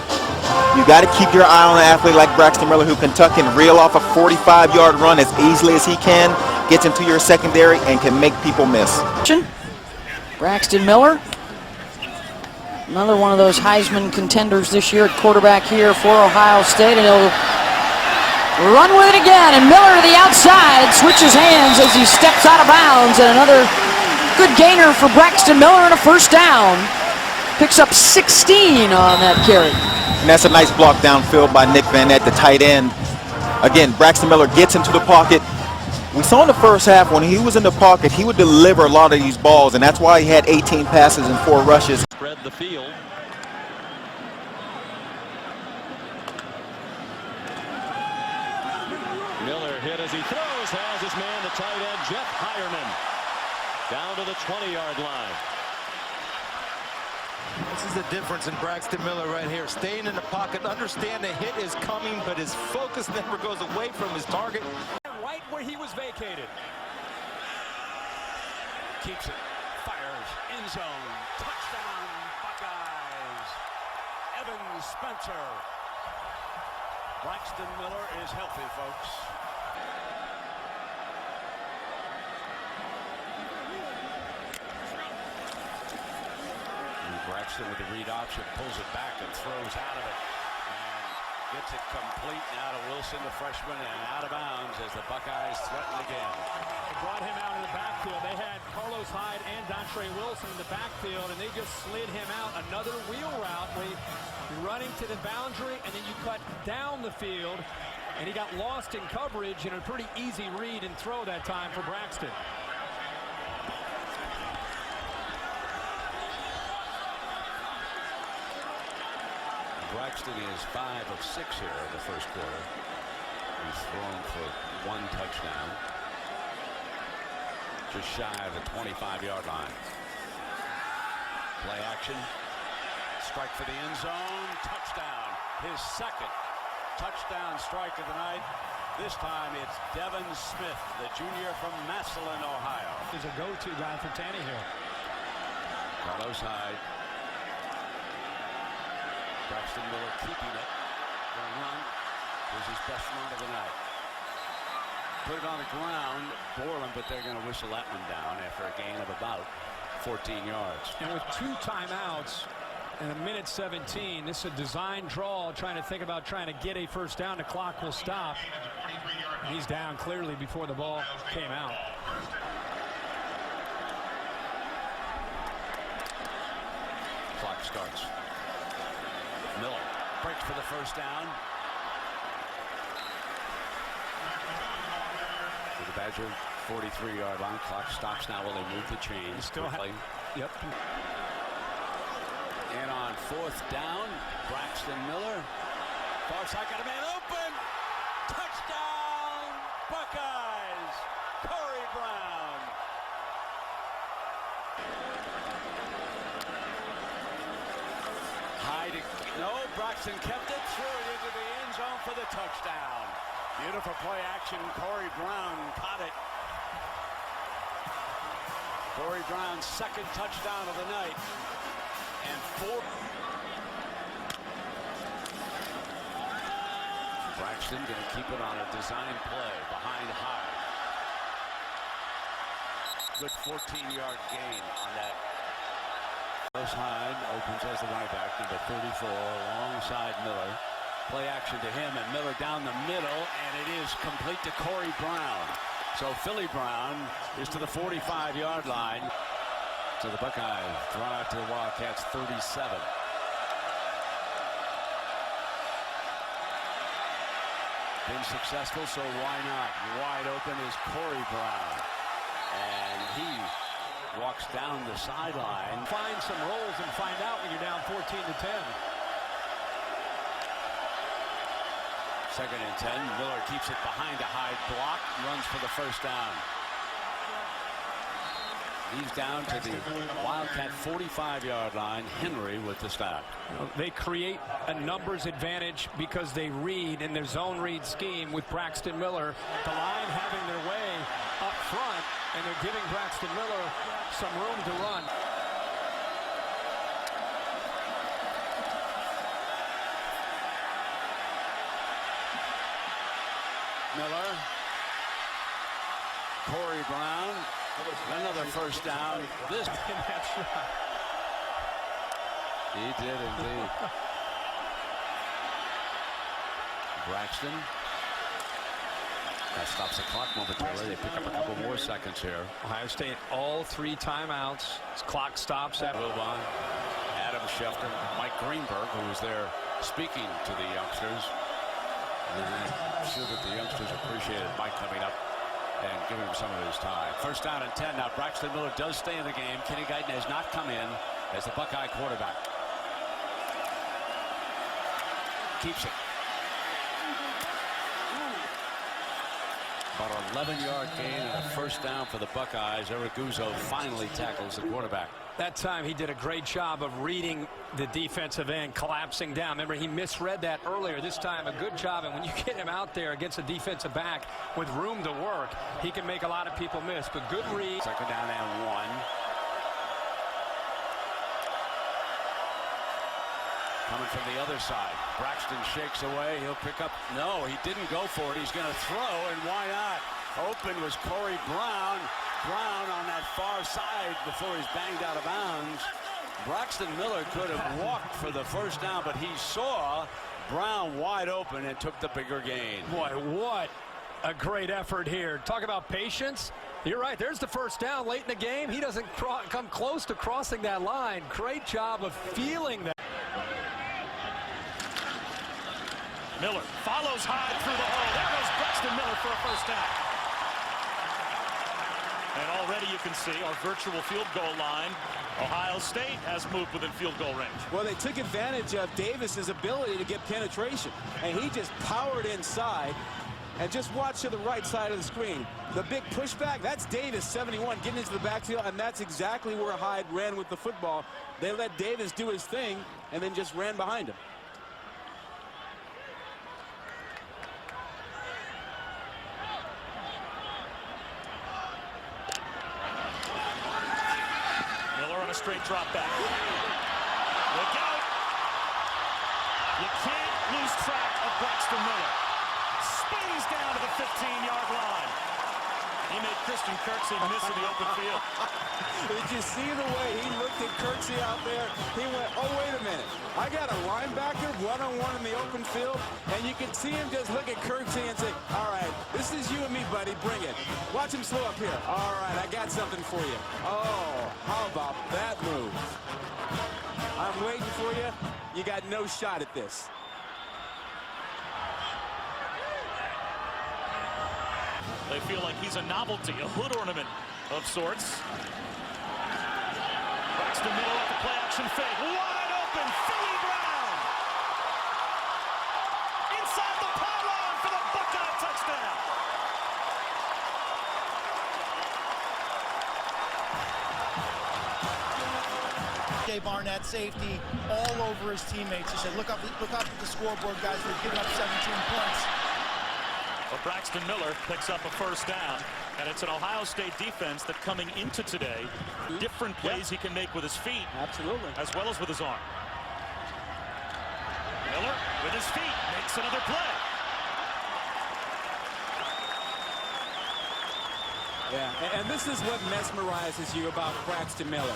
You got to keep your eye on an athlete like Braxton Miller who can tuck and reel off a 45-yard run as easily as he can, gets into your secondary, and can make people miss. Braxton Miller, another one of those Heisman contenders this year at quarterback here for Ohio State, and he'll run with it again, and Miller to the outside, switches hands as he steps out of bounds, and another good gainer for Braxton Miller and a first down. Picks up 16 on that carry. And that's a nice block downfield by Nick Van Nett, the tight end. Again, Braxton Miller gets into the pocket. We saw in the first half when he was in the pocket, he would deliver a lot of these balls, and that's why he had 18 passes and 4 rushes. Spread the field. Miller hit as he throws, has his man, the tight end, Jeff Hireman, down to the 20-yard line. This is the difference in Braxton Miller right here. Staying in the pocket, understand the hit is coming, but his focus never goes away from his target. Right where he was vacated. Keeps it, fires, end zone, touchdown, Buckeyes. Evan Spencer. Braxton Miller is healthy, folks. Braxton with the read option, pulls it back and throws out of it. And gets it complete now to Wilson, the freshman, and out of bounds as the Buckeyes threaten again. They brought him out in the backfield. They had Carlos Hyde and Dontre Wilson in the backfield, and they just slid him out. Another wheel route where you're running to the boundary, and then you cut down the field, and he got lost in coverage, and a pretty easy read and throw that time for Braxton. Braxton is 5 of 6 here in the first quarter. He's thrown for 1 touchdown. Just shy of the 25-yard line. Play action. Strike for the end zone. Touchdown. His second touchdown strike of the night. This time it's Devin Smith, the junior from Massillon, Ohio. He's a go-to guy for Tannehill. Carlos Hyde. Braxton Miller keeping it. Gonna run. Here's his best run of the night. Put it on the ground, Borland, but they're going to whistle that one down after a gain of about 14 yards. And with 2 timeouts and 1:17, this is a design draw, trying to think about trying to get a first down. The clock will stop. And he's down clearly before the ball came out. Clock starts. Miller breaks for the first down. With the Badger 43-yard line. Clock stops now while they move the chains. Still yep. And on 4th down, Braxton Miller. Far side, got a man open. Touchdown, Buckeyes. Corey Brown. Hyde, no, Braxton kept it, threw it into the end zone for the touchdown. Beautiful play action. Corey Brown caught it. Corey Brown's second touchdown of the night. And 4. Braxton going to keep it on a design play behind Hyde. Good 14-yard gain on that. Hyde opens as the running back, number 34, alongside Miller. Play action to him, and Miller down the middle, and it is complete to Corey Brown. So Philly Brown is to the 45-yard line. So the Buckeyes draw out to the Wildcats 37. Been successful, so why not? Wide open is Corey Brown. And he walks down the sideline. Find some rolls and find out when you're down 14-10. Second and 10. Miller keeps it behind a Hyde block, runs for the first down. He's down to the Wildcat 45-yard line. Henry with the stop. They create a numbers advantage because they read in their zone read scheme with Braxton Miller. The line having their way up front, and they're giving Braxton Miller some room to run. Miller. Corey Brown. Another first down. This in that shot. He did indeed. Braxton. That stops the clock momentarily. They pick up a couple more seconds here. Ohio State all 3 timeouts. As clock stops at move on. Adam Schefter, Mike Greenberg, who was there speaking to the youngsters. And I'm sure that the youngsters appreciated Mike coming up and giving him some of his time. First down and 10. Now Braxton Miller does stay in the game. Kenny Guyton has not come in as the Buckeye quarterback. Keeps it. About an 11-yard gain and a first down for the Buckeyes. Iraguzzo finally tackles the quarterback. That time he did a great job of reading the defensive end, collapsing down. Remember, he misread that earlier. This time a good job, and when you get him out there against a defensive back with room to work, he can make a lot of people miss. But good read. Second down and 1. Coming from the other side. Braxton shakes away. He'll pick up. No, he didn't go for it. He's going to throw, and why not? Open was Corey Brown. Brown on that far side before he's banged out of bounds. Braxton Miller could have walked for the first down, but he saw Brown wide open and took the bigger gain. Boy, what a great effort here. Talk about patience. You're right. There's the first down late in the game. He doesn't come close to crossing that line. Great job of feeling that. Miller follows Hyde through the hole. There goes Braxton Miller for a first down. And already you can see our virtual field goal line. Ohio State has moved within field goal range. Well, they took advantage of Davis's ability to get penetration, and he just powered inside. And just watch to the right side of the screen. The big pushback, that's Davis, 71, getting into the backfield, and that's exactly where Hyde ran with the football. They let Davis do his thing and then just ran behind him. On a straight drop back. Look out. You can't lose track of Braxton Miller. Spins down to the 15-yard line. He made Christian Kirksey miss in the open field. Did you see the way he looked at Kirksey out there? He went, oh, wait a minute. I got a linebacker one-on-one in the open field, and you can see him just look at Kirksey and say, all right, this is you and me, buddy. Bring it. Watch him slow up here. All right, I got something for you. Oh, how about that move? I'm waiting for you. You got no shot at this. They feel like he's a novelty, a hood ornament of sorts. Braxton Miller at the play action fake. Wide open, Philly Brown. Inside the pylon for the Buckeye touchdown. Jay Barnett, safety, all over his teammates. He said, look up at the scoreboard, guys. We've given up 17 points. Well, Braxton Miller picks up a first down, and it's an Ohio State defense that coming into today, different plays he can make with his feet. Absolutely. As well as with his arm. Miller with his feet makes another play. Yeah, and this is what mesmerizes you about Braxton Miller.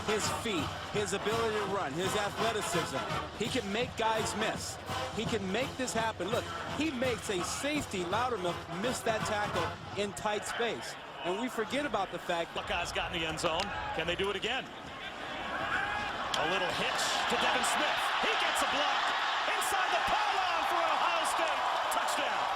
His feet, his ability to run, his athleticism. He can make guys miss. He can make this happen. Look, he makes a safety, Loudermilk, miss that tackle in tight space. And we forget about the fact Buckeyes got in the end zone. Can they do it again? A little hitch to Devin Smith. He gets a block inside the pylon for Ohio State. Touchdown.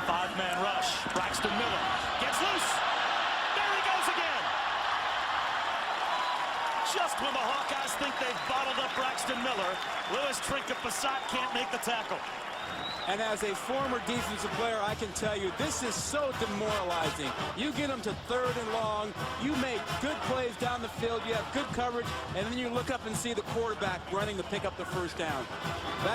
Five-man rush. Braxton Miller gets loose. There he goes again. Just when the Hawkeyes think they've bottled up Braxton Miller, Louis Trinket-Passat can't make the tackle. And as a former defensive player, I can tell you, this is so demoralizing. You get them to 3rd and long, you make good plays down the field, you have good coverage, and then you look up and see the quarterback running to pick up the first down.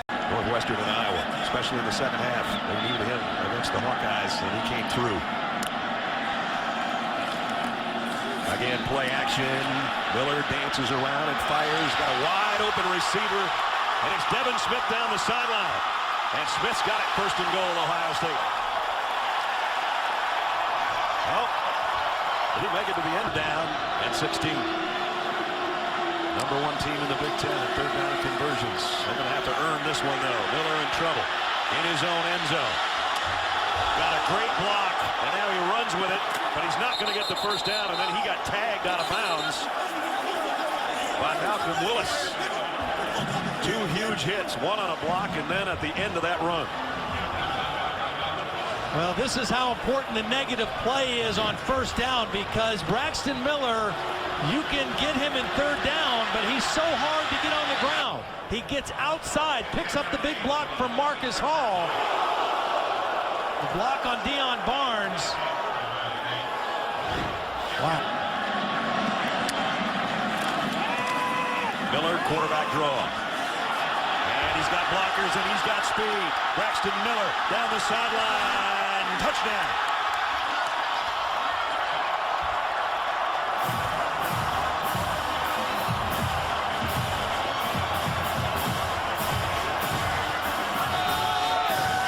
Northwestern and Iowa, especially in the second half. They needed him against the Hawkeyes, and he came through. Again, play action. Miller dances around and fires. Got a wide open receiver, and it's Devin Smith down the sideline. And Smith's got it, 1st and goal, Ohio State. Oh, did he make it to the end down at 16? Number 1 team in the Big Ten at 3rd down conversions. They're going to have to earn this one, though. Miller in trouble in his own end zone. Got a great block, and now he runs with it, but he's not going to get the 1st down, and then he got tagged out of bounds by Malcolm Willis. 2 huge hits, one on a block, and then at the end of that run. Well, this is how important the negative play is on 1st down, because Braxton Miller, you can get him in 3rd down, but he's so hard to get on the ground. He gets outside, picks up the big block from Marcus Hall. The block on Deion Barnes. Wow. Miller, quarterback draw. He's got blockers and he's got speed. Braxton Miller down the sideline. Touchdown.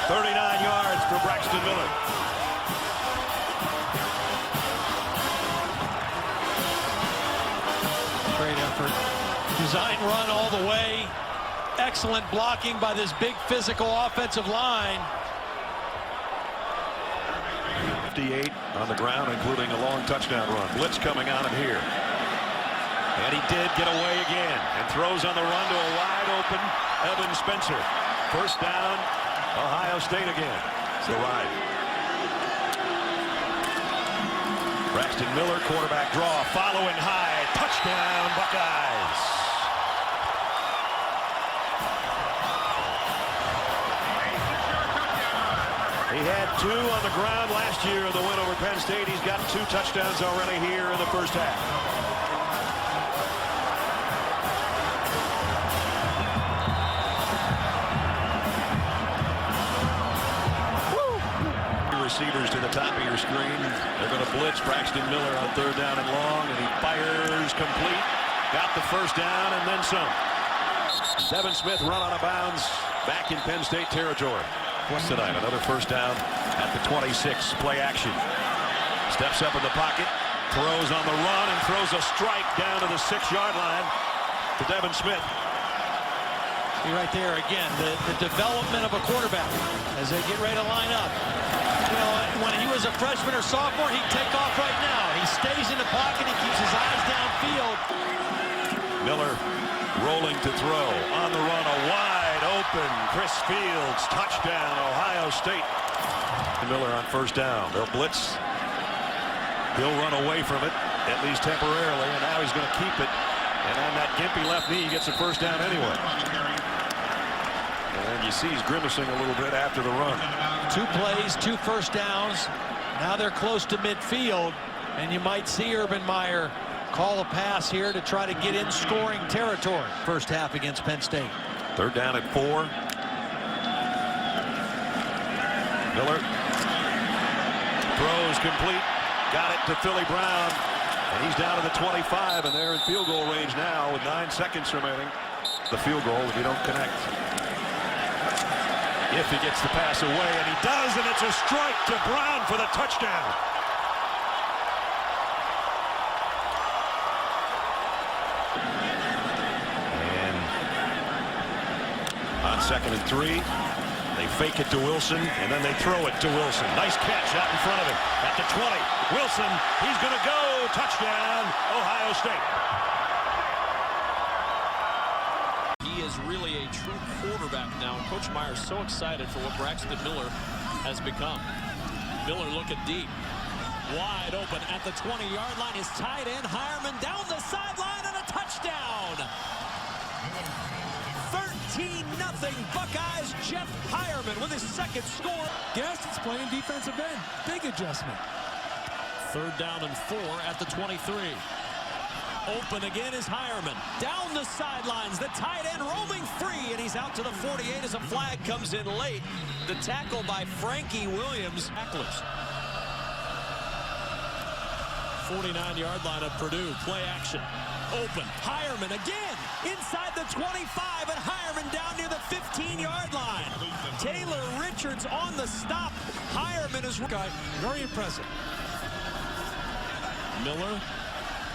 "39 yards for Braxton Miller." Great effort. Design run all the way. Excellent blocking by this big physical offensive line. 58 on the ground, including a long touchdown run. Blitz coming on him here. And he did get away again and throws on the run to a wide open Evan Spencer. 1st down, Ohio State again. It's the ride. Braxton Miller, quarterback draw, following high. Touchdown, Buckeyes. He had 2 on the ground last year in the win over Penn State. He's got 2 touchdowns already here in the 1st half. Receivers to the top of your screen. They're going to blitz Braxton Miller on 3rd down and long, and he fires complete. Got the 1st down and then some. Devin Smith run out of bounds back in Penn State territory. What's tonight? Another 1st down at the 26. Play action. Steps up in the pocket, throws on the run, and throws a strike down to the 6-yard line to Devin Smith. See right there again, the development of a quarterback as they get ready to line up. You know, when he was a freshman or sophomore, he'd take off right now. He stays in the pocket, he keeps his eyes downfield. Miller rolling to throw. On the run, a wide open Chris Fields. Touchdown, Ohio State. Miller on 1st down. They'll blitz. He'll run away from it, at least temporarily, and now he's going to keep it. And on that gimpy left knee, he gets a 1st down anyway. And you see he's grimacing a little bit after the run. 2 plays, 2 1st downs. Now they're close to midfield, and you might see Urban Meyer call a pass here to try to get in scoring territory. 1st half against Penn State. 3rd down at 4. Miller throws complete. Got it to Philly Brown. And he's down to the 25, and they're in field goal range now with 9 seconds remaining. The field goal if you don't connect. If he gets the pass away, and he does, and it's a strike to Brown for the touchdown. And on 2nd and 3, they fake it to Wilson, and then they throw it to Wilson. Nice catch out in front of him at the 20. Wilson, he's going to go. Touchdown, Ohio State. He is really a true quarterback now. Coach Meyer's so excited for what Braxton Miller has become. Miller looking deep. Wide open at the 20-yard line. His tight end, Hireman, down the sideline, and a touchdown. 13-0 Buckeyes. Jeff Hireman with his second score. Gaston's playing defensive end. Big adjustment. 3rd down and 4 at the 23. Open again is Hireman. Down the sidelines. The tight end roaming free, and he's out to the 48 as a flag comes in late. The tackle by Frankie Williams. Tacklers. 49-yard line of Purdue. Play action. Open. Hireman again. Inside the 25, and Hireman down near the 15-yard line. Taylor Richards on the stop. Hireman is very impressive. Miller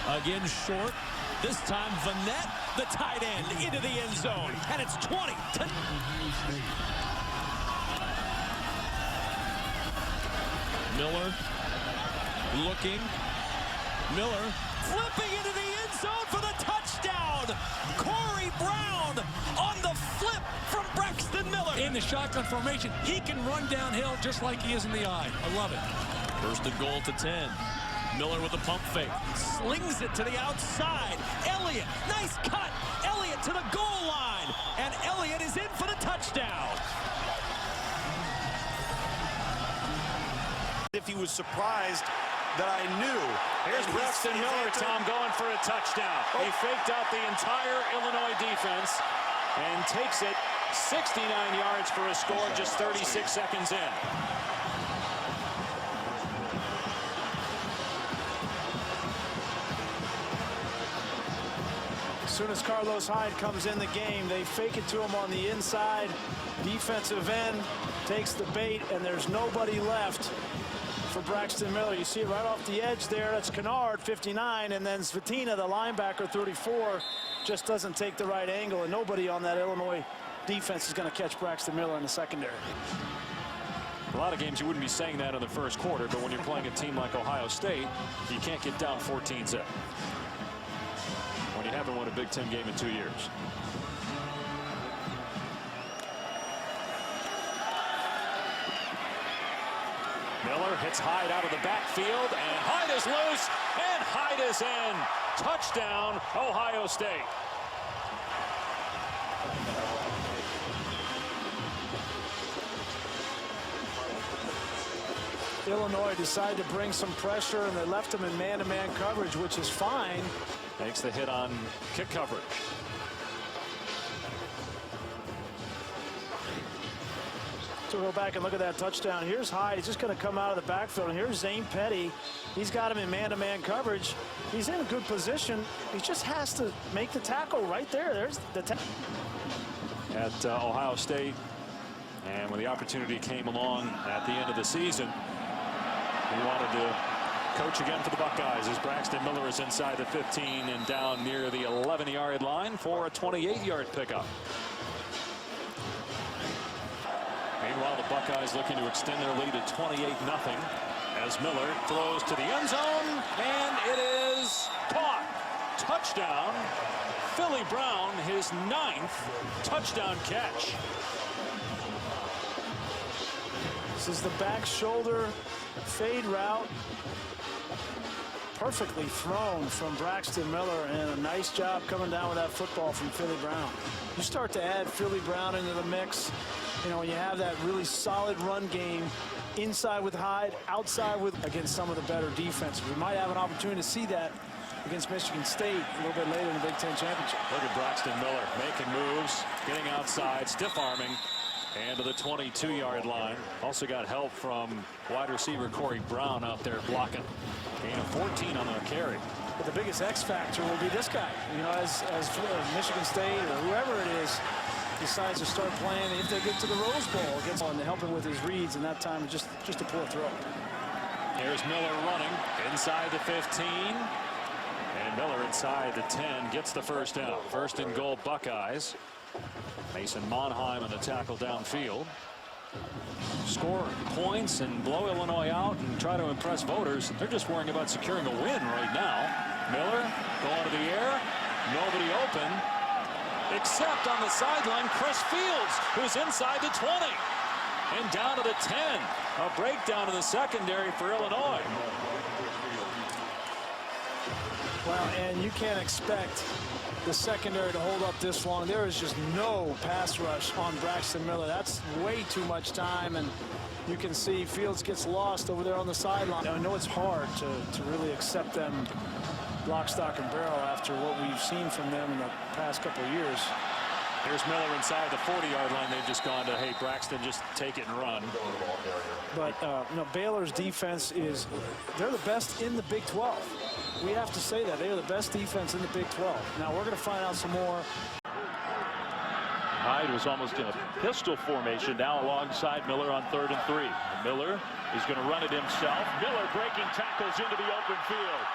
again short. This time Vanette, the tight end, into the end zone. And it's 20 to... Miller looking. Miller flipping into the end zone for the touchdown. Corey Brown on the flip from Braxton Miller. In the shotgun formation, he can run downhill just like he is in the eye. I love it. 1st and goal to 10. Miller with a pump fake. Slings it to the outside. Elliott, nice cut. Elliott to the goal line. And Elliott is in for the touchdown. If he was surprised that I knew. Here's Braxton Miller, Tom, going for a touchdown. He faked out the entire Illinois defense and takes it 69 yards for a score just 36 seconds in. As soon as Carlos Hyde comes in the game, they fake it to him on the inside. Defensive end takes the bait, and there's nobody left for Braxton Miller. You see it right off the edge there. That's Kennard, 59, and then Svatina, the linebacker, 34, just doesn't take the right angle, and nobody on that Illinois defense is going to catch Braxton Miller in the secondary. A lot of games you wouldn't be saying that in the first quarter, but when you're playing a team like Ohio State, you can't get down 14-0. When you haven't won a Big Ten game in 2 years. Miller hits Hyde out of the backfield, and Hyde is loose, and Hyde is in. Touchdown, Ohio State. Illinois decided to bring some pressure, and they left him in man-to-man coverage, which is fine. Makes the hit on kick coverage. So we'll go back and look at that touchdown. Here's Hyde. He's just going to come out of the backfield. And here's Zane Petty. He's got him in man-to-man coverage. He's in a good position. He just has to make the tackle right there. There's the tackle. At Ohio State. And when the opportunity came along at the end of the season, he wanted to coach again for the Buckeyes as Braxton Miller is inside the 15 and down near the 11-yard line for a 28-yard pickup. Meanwhile, the Buckeyes looking to extend their lead to 28-0 as Miller throws to the end zone, and it is caught. Touchdown. Philly Brown, his 9th touchdown catch. This is the back shoulder fade route. Perfectly thrown from Braxton Miller, and a nice job coming down with that football from Philly Brown. You start to add Philly Brown into the mix, you know, when you have that really solid run game inside with Hyde, outside with against some of the better defenses. We might have an opportunity to see that against Michigan State a little bit later in the Big Ten Championship. Look at Braxton Miller making moves, getting outside, stiff arming, and to the 22-yard line. Also got help from wide receiver Corey Brown out there blocking. Gain of 14 on the carry. But the biggest X factor will be this guy. You know, as Michigan State or whoever it is decides to start playing, if they get to the Rose Bowl, gets on to help him with his reads, and that time just a poor throw. Here's Miller running inside the 15. And Miller inside the 10 gets the first down. First and goal, Buckeyes. Mason Monheim on the tackle downfield. Score points and blow Illinois out and try to impress voters. They're just worrying about securing a win right now. Miller going to the air. Nobody open except on the sideline Chris Fields, who's inside the 20 and down to the 10. A breakdown in the secondary for Illinois. Well, and you can't expect the secondary to hold up this long. There is just no pass rush on Braxton Miller. That's way too much time, and you can see Fields gets lost over there on the sideline. I know it's hard to really accept them lock, stock, and barrel after what we've seen from them in the past couple of years. Here's Miller inside the 40-yard line. They've just gone to, hey, Braxton, just take it and run. But you know, Baylor's defense they're the best in the Big 12. We have to say that. They are the best defense in the Big 12. Now we're going to find out some more. Hyde was almost in a pistol formation now alongside Miller on 3rd and 3. And Miller is going to run it himself. Miller breaking tackles into the open field.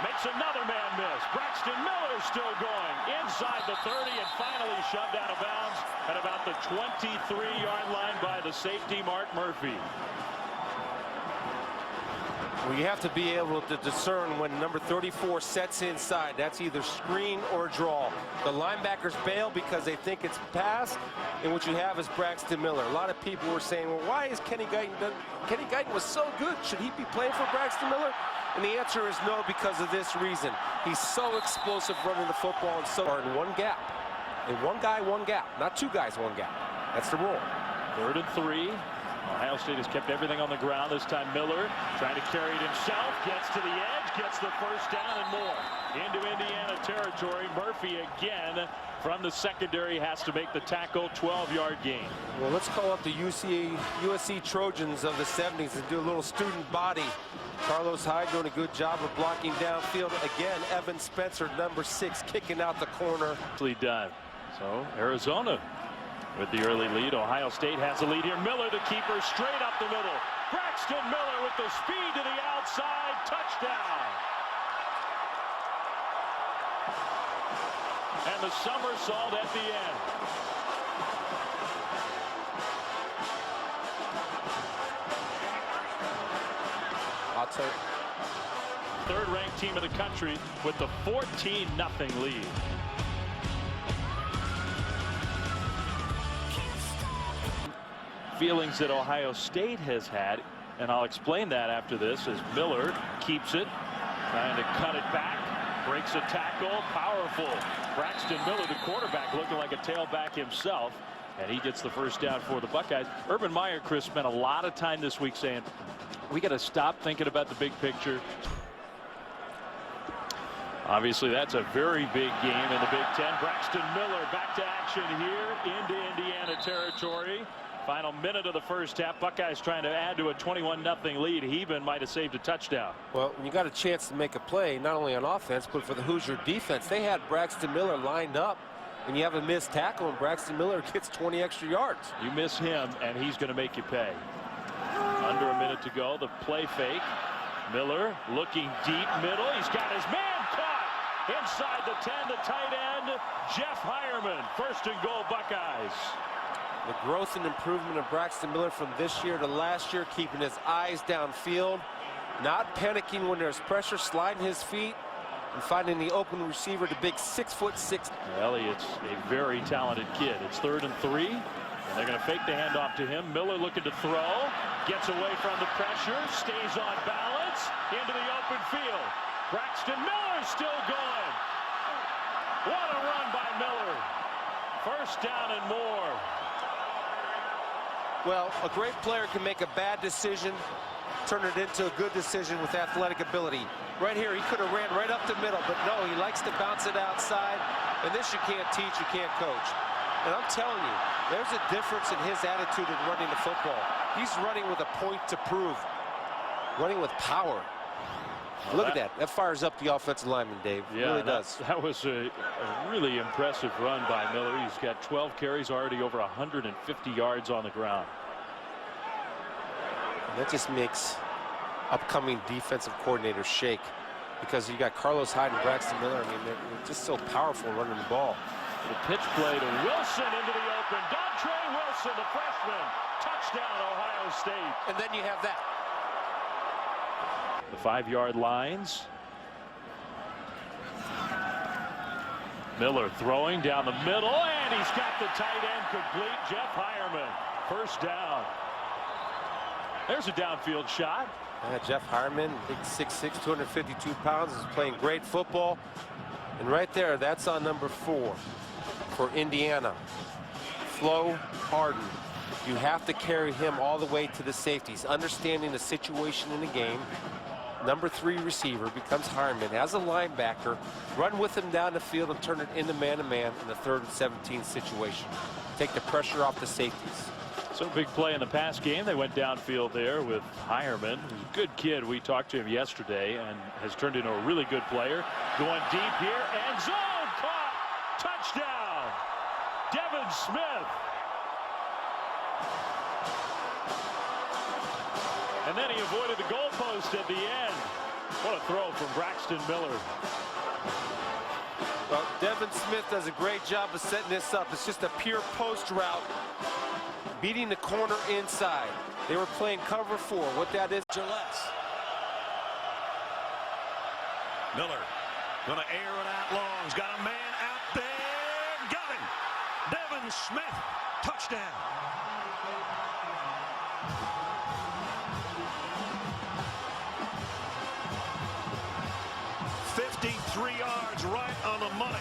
Makes another man miss. Braxton Miller still going inside the 30 and finally shoved out of bounds at about the 23-yard line by the safety, Mark Murphy. Well, you have to be able to discern when number 34 sets inside. That's either screen or draw. The linebackers bail because they think it's pass, and what you have is Braxton Miller. A lot of people were saying, well, why is Kenny Guyton done? Kenny Guyton was so good. Should he be playing for Braxton Miller? And the answer is no, because of this reason. He's so explosive running the football and so in one gap. In one guy, one gap. Not two guys, one gap. That's the rule. 3rd and 3. Ohio State has kept everything on the ground. This time Miller trying to carry it himself. Gets to the edge, gets the first down and more. Into Indiana territory. Murphy again from the secondary has to make the tackle. 12-yard gain. Well, let's call up the USC Trojans of the 70s and do a little student body. Carlos Hyde doing a good job of blocking downfield. Again, Evan Spencer, number 6, kicking out the corner. Done. So Arizona with the early lead. Ohio State has a lead here. Miller, the keeper, straight up the middle. Braxton Miller with the speed to the outside. Touchdown. And the somersault at the end. I'll take. Third-ranked team in the country with the 14-0 lead. Feelings that Ohio State has had, and I'll explain that after this, as Miller keeps it, trying to cut it back, breaks a tackle, powerful. Braxton Miller, the quarterback, looking like a tailback himself, and he gets the first down for the Buckeyes. Urban Meyer, Chris, spent a lot of time this week saying, we got to stop thinking about the big picture. Obviously, that's a very big game in the Big Ten. Braxton Miller back to action here into Indiana territory. Final minute of the first half. Buckeyes trying to add to a 21-0 lead. He even might have saved a touchdown. Well, when you got a chance to make a play, not only on offense, but for the Hoosier defense, they had Braxton Miller lined up, and you have a missed tackle, and Braxton Miller gets 20 extra yards. You miss him, and he's going to make you pay. Under a minute to go. The play fake. Miller looking deep middle. He's got his man caught inside the 10. The tight end, Jeff Hireman. First and goal, Buckeyes. The growth and improvement of Braxton Miller from this year to last year, keeping his eyes downfield, not panicking when there's pressure, sliding his feet, and finding the open receiver, the big 6'6". Elliott's a very talented kid. It's 3rd and 3, and they're going to fake the handoff to him. Miller looking to throw, gets away from the pressure, stays on balance, into the open field. Braxton Miller still going. What a run by Miller. First down and more. Well, a great player can make a bad decision, turn it into a good decision with athletic ability. Right here, he could have ran right up the middle, but no, he likes to bounce it outside. And this you can't teach, you can't coach. And I'm telling you, there's a difference in his attitude in running the football. He's running with a point to prove, running with power. Look at that. That fires up the offensive lineman, Dave. It really does. That was a really impressive run by Miller. He's got 12 carries, already over 150 yards on the ground. And that just makes upcoming defensive coordinators shake, because you got Carlos Hyde and Braxton Miller. I mean, they're just so powerful running the ball. The pitch play to Wilson into the open. Dontre Wilson, the freshman. Touchdown, Ohio State. And then you have that. The 5-yard lines. Miller throwing down the middle, and he's got the tight end complete. Jeff Hireman, first down. There's a downfield shot. Jeff Hireman, big 6'6", 252 pounds, is playing great football. And right there, that's on number 4 for Indiana. Flo Harden. You have to carry him all the way to the safeties, understanding the situation in the game. Number 3 receiver becomes Hireman as a linebacker. Run with him down the field and turn it into man-to-man in the 3rd and 17 situation. Take the pressure off the safeties. So big play in the pass game. They went downfield there with Hireman. He's a good kid. We talked to him yesterday and has turned into a really good player. Going deep here, and zone caught. Touchdown, Devin Smith. And then he avoided the goalpost at the end. What a throw from Braxton Miller. Well, Devin Smith does a great job of setting this up. It's just a pure post route, beating the corner inside. They were playing cover 4. What that is, or less. Miller gonna air it out long. He's got a man out there. Got him. Devin Smith, touchdown. .53 yards right on the money.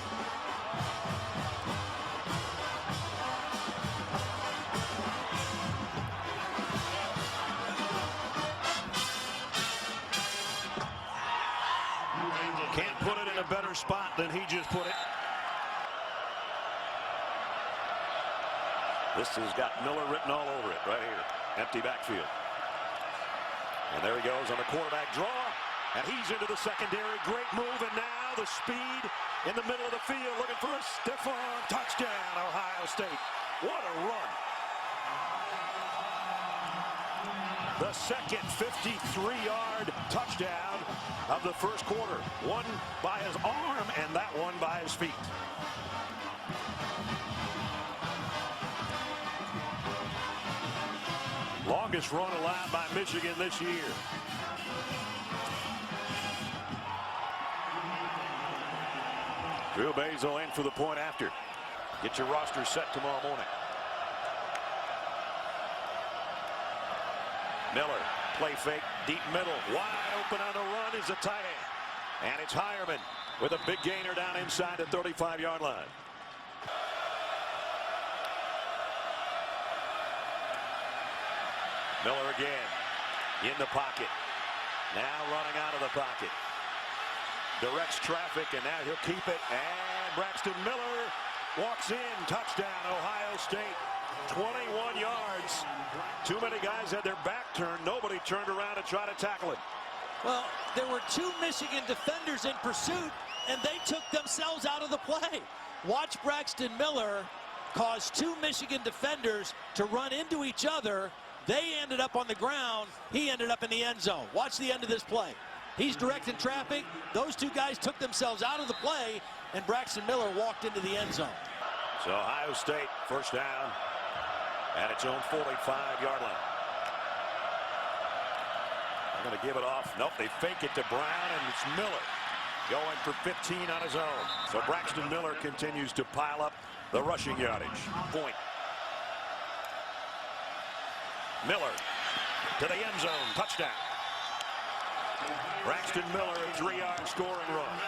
Can't put it in a better spot than he just put it. This has got Miller written all over it right here. Empty backfield. And there he goes on the quarterback draw. And he's into the secondary. Great move. And now the speed in the middle of the field, looking for a stiff arm. Touchdown, Ohio State. What a run. The second 53-yard touchdown of the first quarter. One by his arm and that one by his feet. Longest run allowed by Michigan this year. Drew Basil in for the point after. Get your roster set tomorrow morning. Miller, play fake, deep middle, wide open on the run is the tight end. And it's Hireman with a big gainer down inside the 35-yard line. Miller again in the pocket. Now running out of the pocket. Directs traffic, and now he'll keep it. And Braxton Miller walks in. Touchdown, Ohio State. 21 yards. Too many guys had their back turned. Nobody turned around to try to tackle it. Well, there were 2 Michigan defenders in pursuit, and they took themselves out of the play. Watch Braxton Miller cause 2 Michigan defenders to run into each other. They ended up on the ground. He ended up in the end zone. Watch the end of this play. He's directing traffic. Those 2 guys took themselves out of the play, and Braxton Miller walked into the end zone. So Ohio State first down at its own 45-yard line. I'm going to give it off. Nope, they fake it to Brown, and it's Miller going for 15 on his own. So Braxton Miller continues to pile up the rushing yardage. Point. Miller to the end zone. Touchdown. Braxton Miller, a 3-yard scoring run.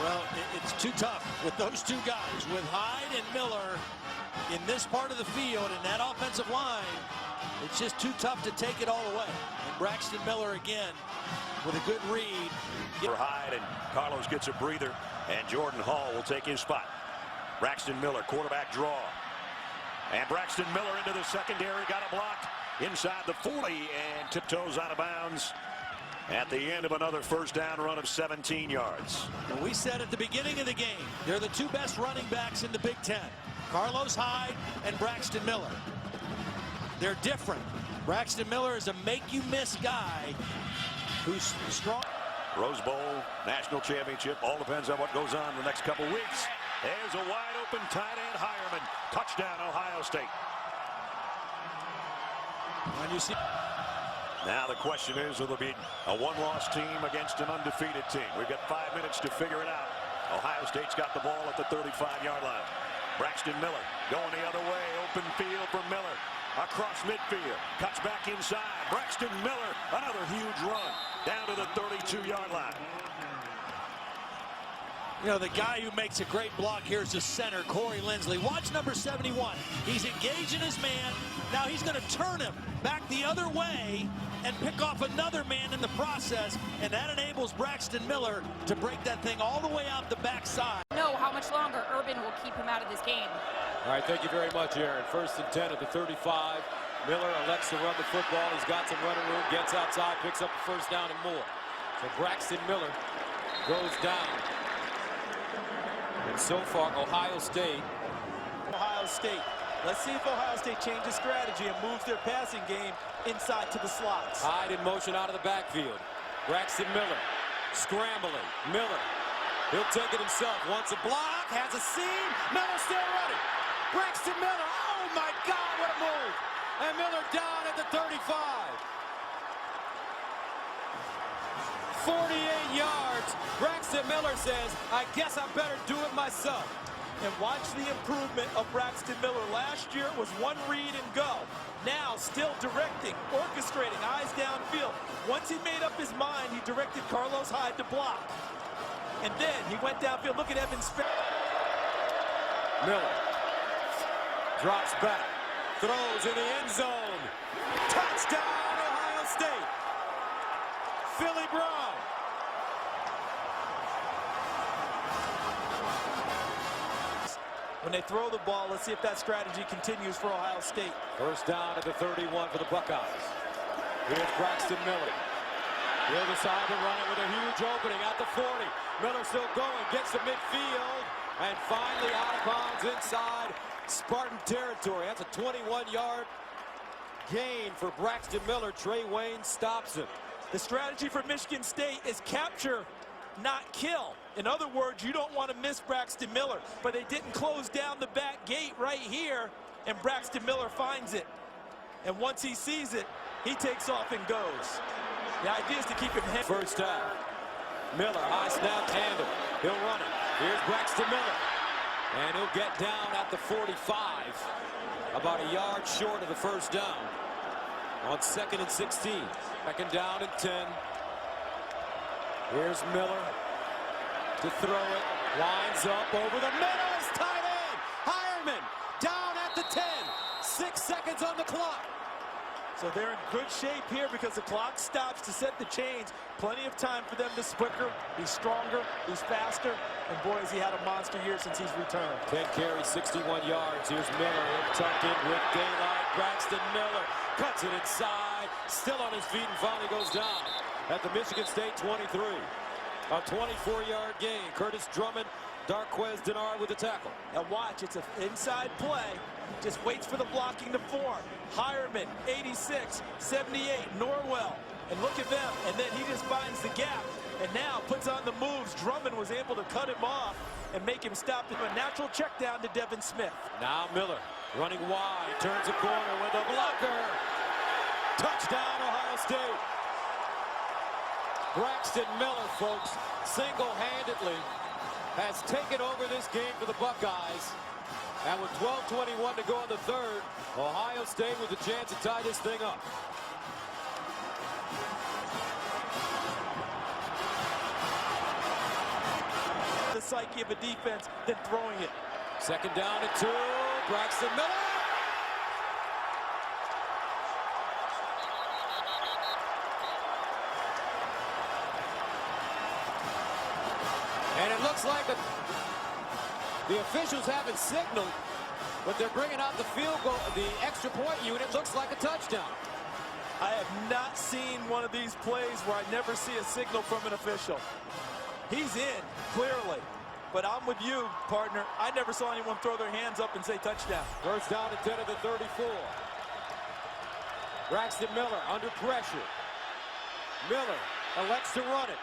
Well, it's too tough with those 2 guys, with Hyde and Miller in this part of the field and that offensive line. It's just too tough to take it all away. And Braxton Miller again with a good read. For Hyde, and Carlos gets a breather, and Jordan Hall will take his spot. Braxton Miller, quarterback draw. And Braxton Miller into the secondary, got a block. inside the 40 and tiptoes out of bounds at the end of another first down run of 17 yards. We said at the beginning of the game, they're the two best running backs in the Big Ten. Carlos Hyde and Braxton Miller. They're different. Braxton Miller is a make-you-miss guy who's strong. Rose Bowl, national championship, all depends on what goes on the next couple weeks. There's a wide open tight end, Hireman. Touchdown, Ohio State. When you see now the question is, will there be a one-loss team against an undefeated team? We've got 5 minutes to figure it out. Ohio State's got the ball at the 35-yard line. Braxton Miller going the other way. Open field for Miller. Across midfield. Cuts back inside. Braxton Miller, another huge run down to the 32-yard line. You know, the guy who makes a great block here is the center, Corey Lindsley. Watch number 71. He's engaging his man. Now he's going to turn him back the other way and pick off another man in the process, and that enables Braxton Miller to break that thing all the way out the backside. Know how much longer Urban will keep him out of this game. All right, thank you very much, Aaron. 1st and 10 at the 35. Miller elects to run the football. He's got some running room, gets outside, picks up the first down and more. So Braxton Miller goes down. And so far, Ohio State. Let's see if Ohio State changes strategy and moves their passing game inside to the slots. Hyde in motion out of the backfield. Braxton Miller scrambling. Miller, he'll take it himself. Wants a block, has a seam. Miller still running. Braxton Miller, oh my God, what a move. And Miller down at the 35. 48 yards. Braxton Miller says, I guess I better do it myself. And watch the improvement of Braxton Miller. Last year it was one read and go. Now still directing, orchestrating, eyes downfield. Once he made up his mind, he directed Carlos Hyde to block. And then he went downfield. Look at Evan Smith. Miller drops back, throws in the end zone. Touchdown, Ohio State. Philly Brown. When they throw the ball, let's see if that strategy continues for Ohio State. First down at the 31 for the Buckeyes. Here's Braxton Miller. He'll decide to run it with a huge opening at the 40. Miller still going, gets to midfield, and finally out of bounds inside Spartan territory. That's a 21-yard gain for Braxton Miller. Trey Wayne stops him. The strategy for Michigan State is capture, not kill. In other words, you don't want to miss Braxton Miller, but they didn't close down the back gate right here, and Braxton Miller finds it. And once he sees it, he takes off and goes. The idea is to keep him heavy. First down. Miller, high snap handle. He'll run it. Here's Braxton Miller. And he'll get down at the 45, about a yard short of the first down. On 2nd and 16. 2nd down and 10. Here's Miller to throw it. Lines up over the middle. It's tight end. Hireman down at the 10. 6 seconds on the clock. So they're in good shape here because the clock stops to set the chains. Plenty of time for them to quicker. He's stronger. He's faster. And boy, has he had a monster year since he's returned. 10 carries, 61 yards. Here's Miller. Tucked in with daylight. Braxton Miller cuts it inside. Still on his feet and finally goes down at the Michigan State 23. A 24-yard gain. Curtis Drummond, Darquez Denard with the tackle. And watch, it's an inside play. Just waits for the blocking to form. Hireman, 86, 78, Norwell. And look at them. And then he just finds the gap. And now puts on the moves. Drummond was able to cut him off and make him stop. A natural check down to Devin Smith. Now Miller running wide. Turns a corner with a blocker. Touchdown, Ohio State. Braxton Miller, folks, single-handedly has taken over this game for the Buckeyes. And with 12:21 to go in the third, Ohio State with a chance to tie this thing up. The psyche of a defense than throwing it. 2nd down and 2. Braxton Miller. And it looks like the officials haven't signaled but they're bringing out the field goal, the extra point unit. Looks like a touchdown. I have not seen one of these plays where I never see a signal from an official. He's in, clearly. But I'm with you, partner. I never saw anyone throw their hands up and say touchdown. First down and 10 of the 34. Braxton Miller under pressure. Miller elects to run it.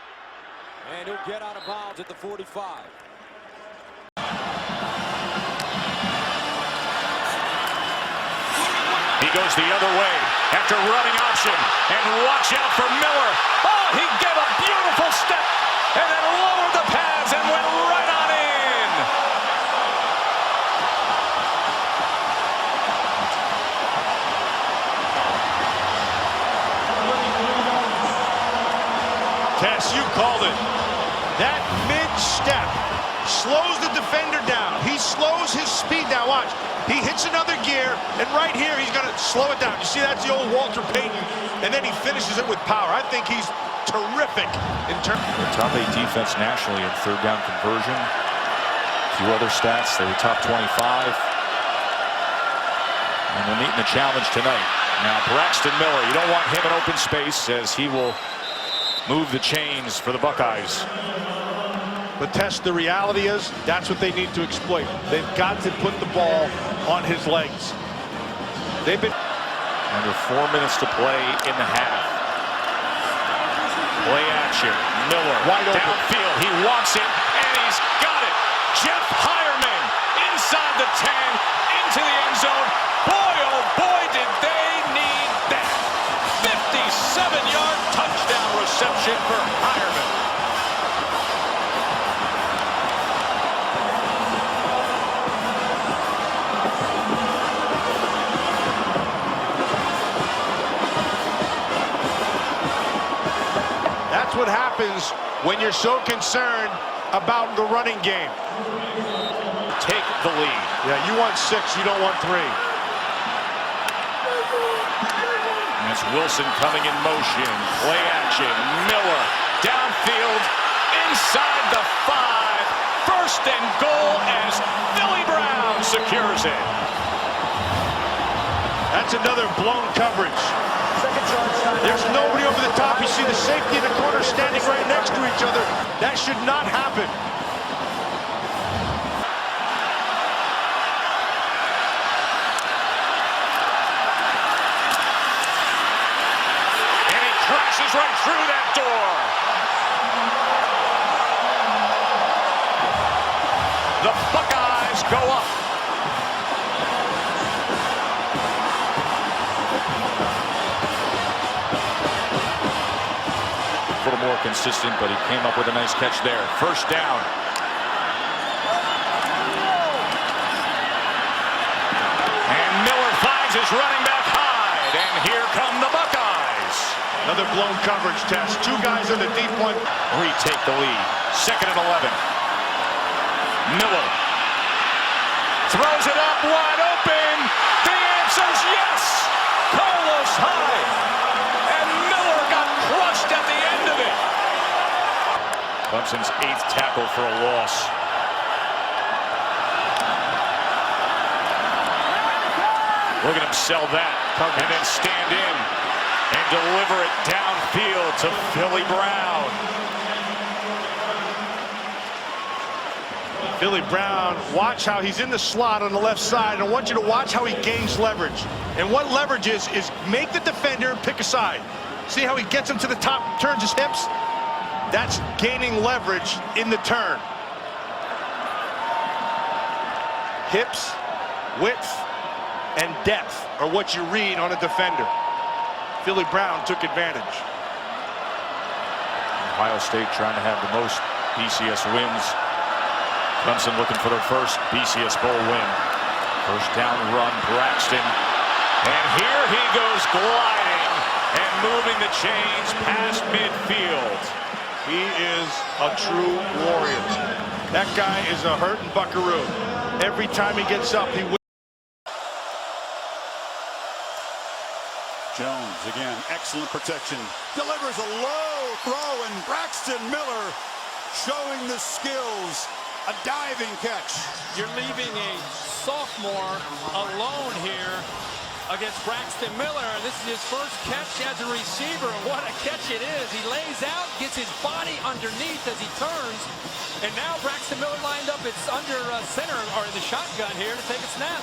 And he'll get out of bounds at the 45. He goes the other way after running option. And watch out for Miller. Oh, he gave a beautiful step and then lowered the pads and went right on in. Tess, you called it. That mid-step slows the defender down. He slows his speed down. Watch. He hits another gear, and right here he's going to slow it down. You see, that's the old Walter Payton, and then he finishes it with power. I think he's terrific in terms. The top 8 defense nationally in third down conversion. A few other stats. They were top 25. And they're meeting the challenge tonight. Now Braxton Miller, you don't want him in open space as he will move the chains for the Buckeyes. But Tess, the reality is that's what they need to exploit. They've got to put the ball on his legs. They've been under 4 minutes to play in the half. Play action. Miller wide open downfield. He wants it and he's got it. Jeff Hireman inside the 10 into the end zone. Boy, oh boy, did they need that. 57-yard touchdown reception for Hireman. That's what happens when you're so concerned about the running game. Take the lead. Yeah, you want 6, you don't want 3. And it's Wilson coming in motion. Play action. Miller downfield inside the 5. First and goal as Philly Brown secures it. That's another blown coverage. There's nobody over the top. You see the safety in the corner standing right next to each other. That should not happen. And he crashes right through that door. The Buckeyes go up. A little more consistent, but he came up with a nice catch there. First down. And Miller finds his running back Hyde, and here come the Buckeyes. Another blown coverage test. 2 guys on the deep one. Retake the lead. 2nd and 11. Miller throws it up wide open. The answer's yes. Carlos Hyde. At the end of it. Clemson's 8th tackle for a loss. Look at him sell that and then stand in and deliver it downfield to Philly Brown. Philly Brown, watch how he's in the slot on the left side. And I want you to watch how he gains leverage. And what leverage is make the defender pick a side. See how he gets him to the top, turns his hips? That's gaining leverage in the turn. Hips, width, and depth are what you read on a defender. Philly Brown took advantage. Ohio State trying to have the most BCS wins. Clemson looking for their first BCS Bowl win. First down run, Braxton. And here he goes gliding and moving the chains past midfield. He is a true warrior. That guy is a hurting buckaroo. Every time he gets up, he wins. Jones, again, excellent protection. Delivers a low throw, and Braxton Miller showing the skills. A diving catch. You're leaving a sophomore alone here against Braxton Miller. This is his first catch as a receiver. What a catch it is. He lays out, gets his body underneath as he turns. And now Braxton Miller lined up. It's under center or in the shotgun here to take a snap.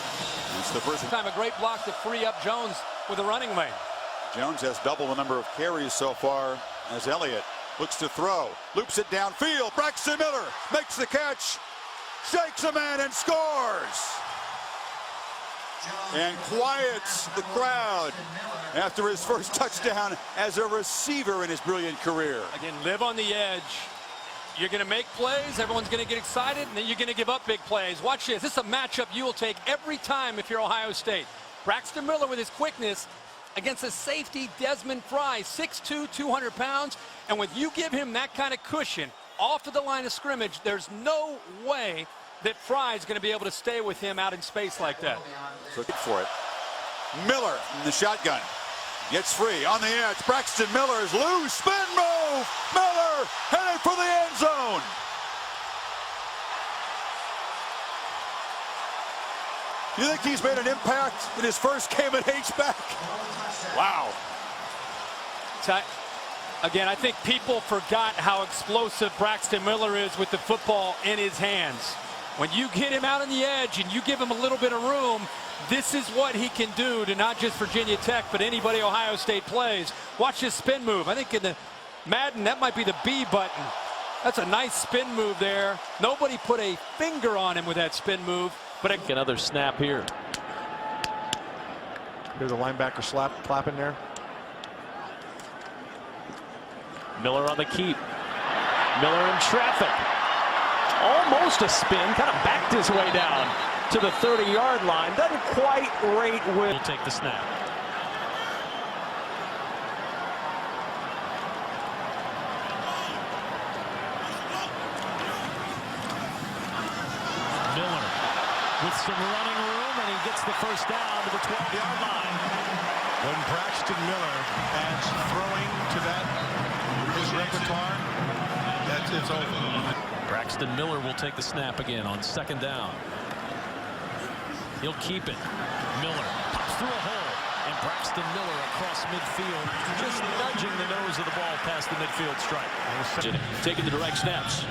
It's the first time a great block to free up Jones with a running lane. Jones has double the number of carries so far as Elliott looks to throw. Loops it downfield. Braxton Miller makes the catch. Shakes a man and scores. And quiets the crowd after his first touchdown as a receiver in his brilliant career. Again, live on the edge. You're going to make plays, everyone's going to get excited, and then you're going to give up big plays. Watch this. This is a matchup you will take every time if you're Ohio State. Braxton Miller with his quickness against a safety, Desmond Fry, 6'2", 200 pounds. And when you give him that kind of cushion off of the line of scrimmage, there's no way that Fry is going to be able to stay with him out in space like that. So good for it. Miller in the shotgun. Gets free on the edge. Braxton Miller is loose. Spin move. Miller headed for the end zone. You think he's made an impact in his first game at H-back? Wow. Again, I think people forgot how explosive Braxton Miller is with the football in his hands. When you get him out on the edge and you give him a little bit of room, this is what he can do to not just Virginia Tech, but anybody Ohio State plays. Watch his spin move. I think in the Madden, that might be the B button. That's a nice spin move there. Nobody put a finger on him with that spin move. But another snap here. Hear the linebacker clapping there. Miller on the keep. Miller in traffic. Almost a spin, kind of backed his way down to the 30-yard line. Doesn't quite rate with. He'll take the snap. Miller with some running room, and he gets the first down to the 12-yard line. When Braxton Miller adds throwing to his repertoire, it's over. Braxton Miller will take the snap again on second down. He'll keep it. Miller pops through a hole, and Braxton Miller across midfield, just nudging the nose of the ball past the midfield stripe. Taking the direct snaps.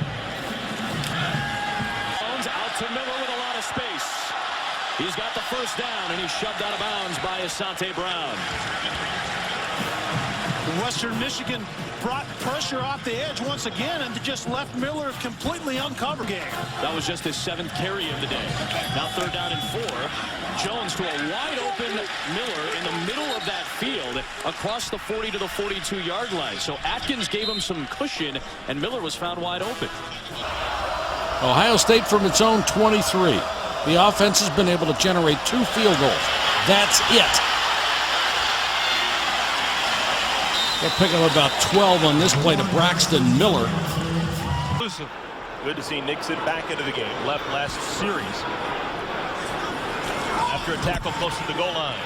Jones out to Miller with a lot of space. He's got the first down, and he's shoved out of bounds by Asante Brown. Western Michigan brought pressure off the edge once again and just left Miller completely uncovered. That was just his 7th carry of the day. Now third down and 4. Jones to a wide open Miller in the middle of that field across the 40 to the 42-yard line. So Atkins gave him some cushion, and Miller was found wide open. Ohio State from its own 23. The offense has been able to generate 2 field goals. That's it. They'll pick up about 12 on this play to Braxton Miller. Good to see Nixon back into the game. Left last series. After a tackle close to the goal line.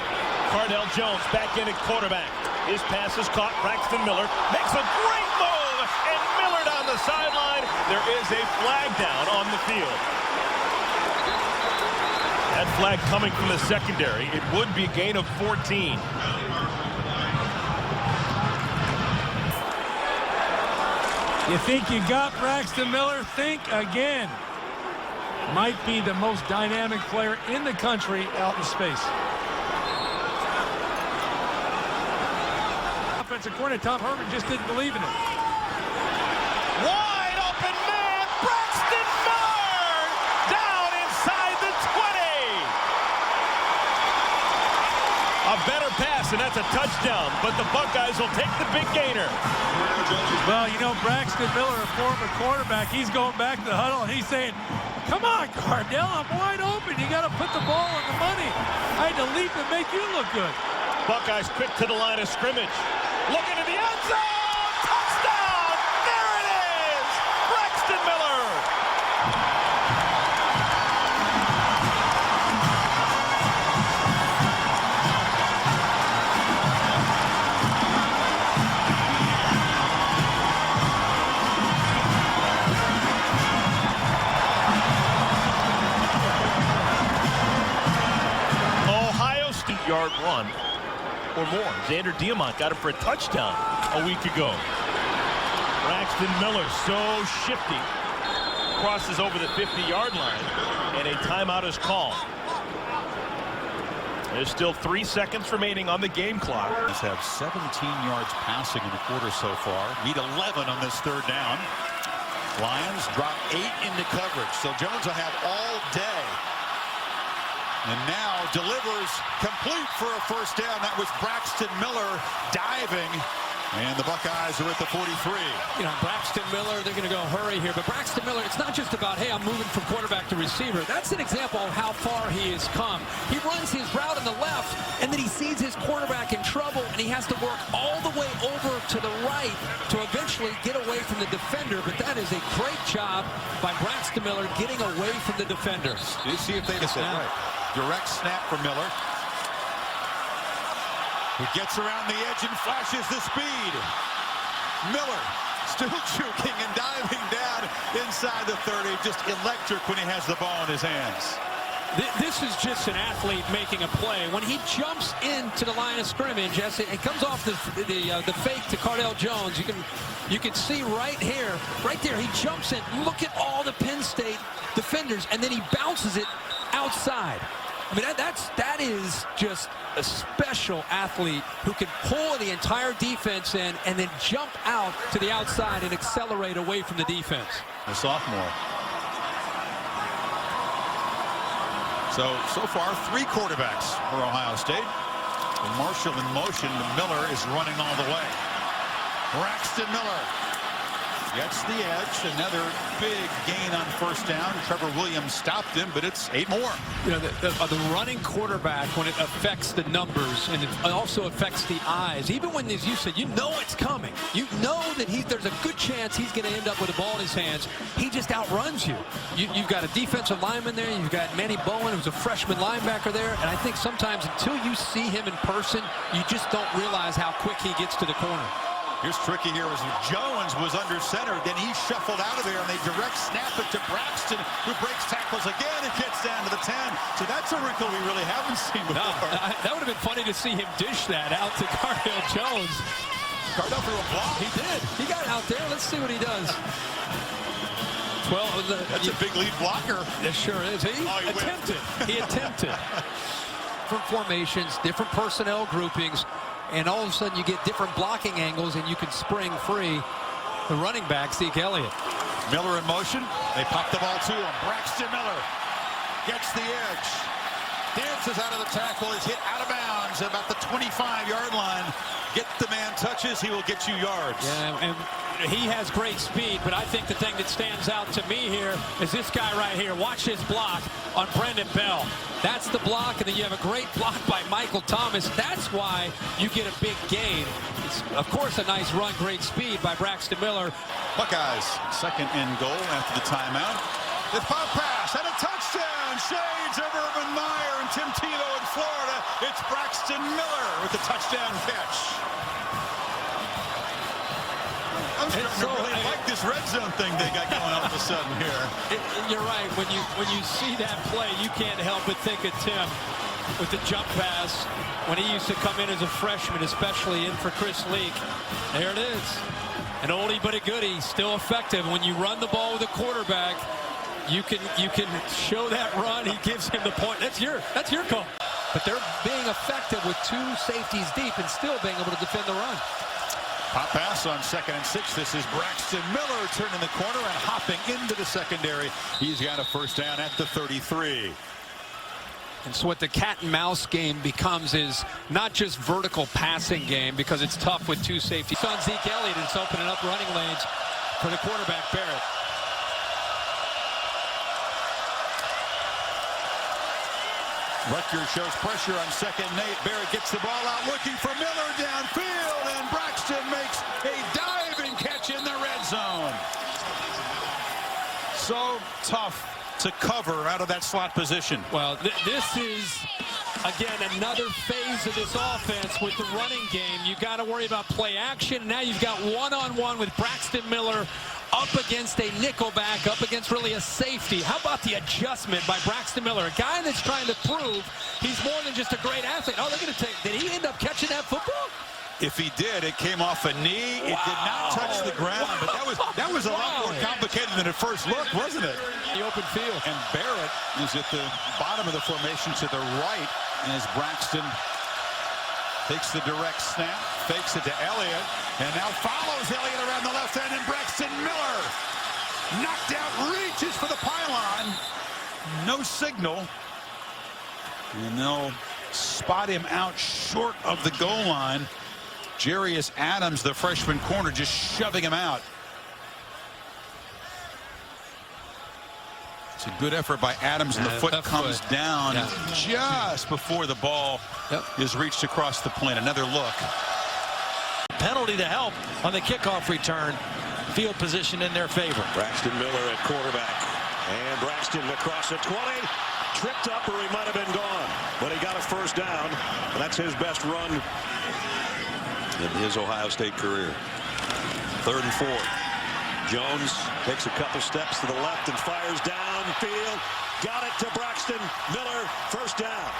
Cardell Jones back in at quarterback. His pass is caught. Braxton Miller makes a great move. And Miller down the sideline. There is a flag down on the field. That flag coming from the secondary. It would be a gain of 14. You think you got Braxton Miller? Think again. Might be the most dynamic player in the country out in space. Offensive coordinator Tom Herman just didn't believe in it. Wide open man, Braxton Miller down inside the 20. A better pass, and that's a touchdown. But the Buckeyes will take the big gainer. Well, you know, Braxton Miller, a former quarterback, he's going back to the huddle and he's saying, come on, Cardell, I'm wide open. You got to put the ball on the money. I had to leap and make you look good. Buckeyes quick to the line of scrimmage. Looking to the end zone. Touchdown. There it is. Braxton Miller. 50-yard run or more. Xander Diamont got him for a touchdown a week ago. Braxton Miller, so shifty, crosses over the 50-yard line, and a timeout is called. There's still 3 seconds remaining on the game clock. Let's have 17 yards passing in the quarter so far. Need 11 on this third down. Lions drop 8 into coverage, so Jones will have all day. And now delivers complete for a first down. That was Braxton Miller diving. And the Buckeyes are at the 43. You know, Braxton Miller, they're going to go hurry here. But Braxton Miller, it's not just about, hey, I'm moving from quarterback to receiver. That's an example of how far he has come. He runs his route on the left, and then he sees his quarterback in trouble, and he has to work all the way over to the right to eventually get away from the defender. But that is a great job by Braxton Miller getting away from the defender. You see if they get that right. Direct snap for Miller. He gets around the edge and flashes the speed. Miller still juking and diving down inside the 30. Just electric when he has the ball in his hands. This is just an athlete making a play. When he jumps into the line of scrimmage, as it comes off the fake to Cardell Jones, you can see right here, right there, he jumps in. Look at all the Penn State defenders, and then he bounces it outside. I mean, that is just a special athlete who can pull the entire defense in and then jump out to the outside and accelerate away from the defense. A sophomore. So far, 3 quarterbacks for Ohio State. Marshall in motion. Miller is running all the way. Braxton Miller gets the edge. Another big gain on first down. Trevor Williams stopped him, but it's 8 more. You know, the running quarterback, when it affects the numbers and it also affects the eyes, even when, as you said, you know it's coming. You know that there's a good chance he's going to end up with the ball in his hands. He just outruns you. You've got a defensive lineman there. You've got Manny Bowen, who's a freshman linebacker there. And I think sometimes until you see him in person, you just don't realize how quick he gets to the corner. Here's tricky here as Jones was under center. Then he shuffled out of there, and they direct snap it to Braxton, who breaks tackles again and gets down to the 10. So that's a wrinkle we really haven't seen before. No, that would have been funny to see him dish that out to Cardell Jones. Cardell for a block. He did. He got out there. Let's see what he does. Well, that's a big lead blocker. It sure is. He attempted. He attempted. Different formations, different personnel groupings. And all of a sudden you get different blocking angles and you can spring free the running back, Zeke Elliott. Miller in motion. They pop the ball to him. Braxton Miller gets the edge. Dances out of the tackle. He's hit out of bounds at about the 25-yard line. Get the man touches, he will get you yards. Yeah, and he has great speed, but I think the thing that stands out to me here is this guy right here. Watch his block on Brendan Bell. That's the block, and then you have a great block by Michael Thomas. That's why you get a big gain. It's, of course, a nice run, great speed by Braxton Miller. Buckeyes, second and goal after the timeout. The pop pass and a touchdown. Shades of Urban Meyer and Tim Tebow in Florida. It's Braxton Miller with the touchdown catch. I'm starting to really like this red zone thing they got going all of a sudden here. You're right. When you see that play, you can't help but think of Tim with the jump pass when he used to come in as a freshman, especially in for Chris Leak. There it is. An oldie but a goodie, still effective. When you run the ball with a quarterback, you can show that run. He gives him the point. That's your call. But they're being effective with 2 safeties deep and still being able to defend the run. Pop pass on 2nd and 6. This is Braxton Miller turning the corner and hopping into the secondary. He's got a first down at the 33. And so what the cat and mouse game becomes is not just vertical passing game, because it's tough with 2 safeties. It's on Zeke Elliott, and it's opening up running lanes for the quarterback, Barrett. Rutgers shows pressure on 2nd and 8. Barrett gets the ball out looking for Miller downfield, and Braxton makes a diving catch in the red zone. So tough to cover out of that slot position. Well, this is, again, another phase of this offense with the running game. You got to worry about play action. Now you've got one-on-one with Braxton Miller up against a nickelback, up against really a safety. How about the adjustment by Braxton Miller, a guy that's trying to prove he's more than just a great athlete. Oh, look at it. Did he end up catching that football? If he did, it came off a knee. It did not touch the ground, but that was a lot more complicated than at first look, wasn't it? The open field. And Barrett is at the bottom of the formation to the right, and as Braxton takes the direct snap, fakes it to Elliott, and now follows Elliott around the left end, and Braxton Miller knocked out, reaches for the pylon. No signal. And they'll spot him out short of the goal line. Jarius Adams, the freshman corner, just shoving him out. It's a good effort by Adams, and the foot comes down just before the ball is reached across the plane. Another look. Penalty to help on the kickoff return. Field position in their favor. Braxton Miller at quarterback. And Braxton across the 20. Tripped up, or he might have been gone. But he got a first down. And that's his best run in his Ohio State career. 3rd and 4. Jones takes a couple steps to the left and fires downfield. Got it to Braxton Miller. First down.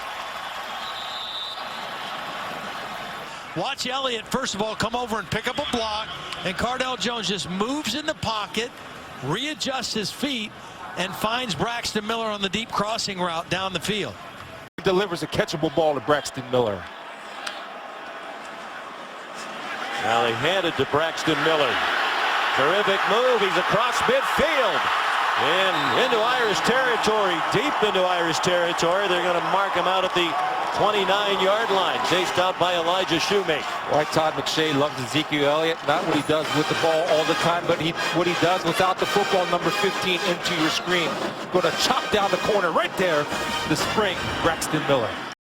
Watch Elliott, first of all, come over and pick up a block. And Cardell Jones just moves in the pocket, readjusts his feet, and finds Braxton Miller on the deep crossing route down the field. He delivers a catchable ball to Braxton Miller. Now they handed to Braxton Miller. Terrific move. He's across midfield and into Irish territory, deep into Irish territory. They're going to mark him out at the 29-yard line, chased out by Elijah Shoemaker. Why Todd McShay loves Ezekiel Elliott, not what he does with the ball all the time, but what he does without the football, number 15, into your screen. Going to chop down the corner right there, the spring, Braxton Miller.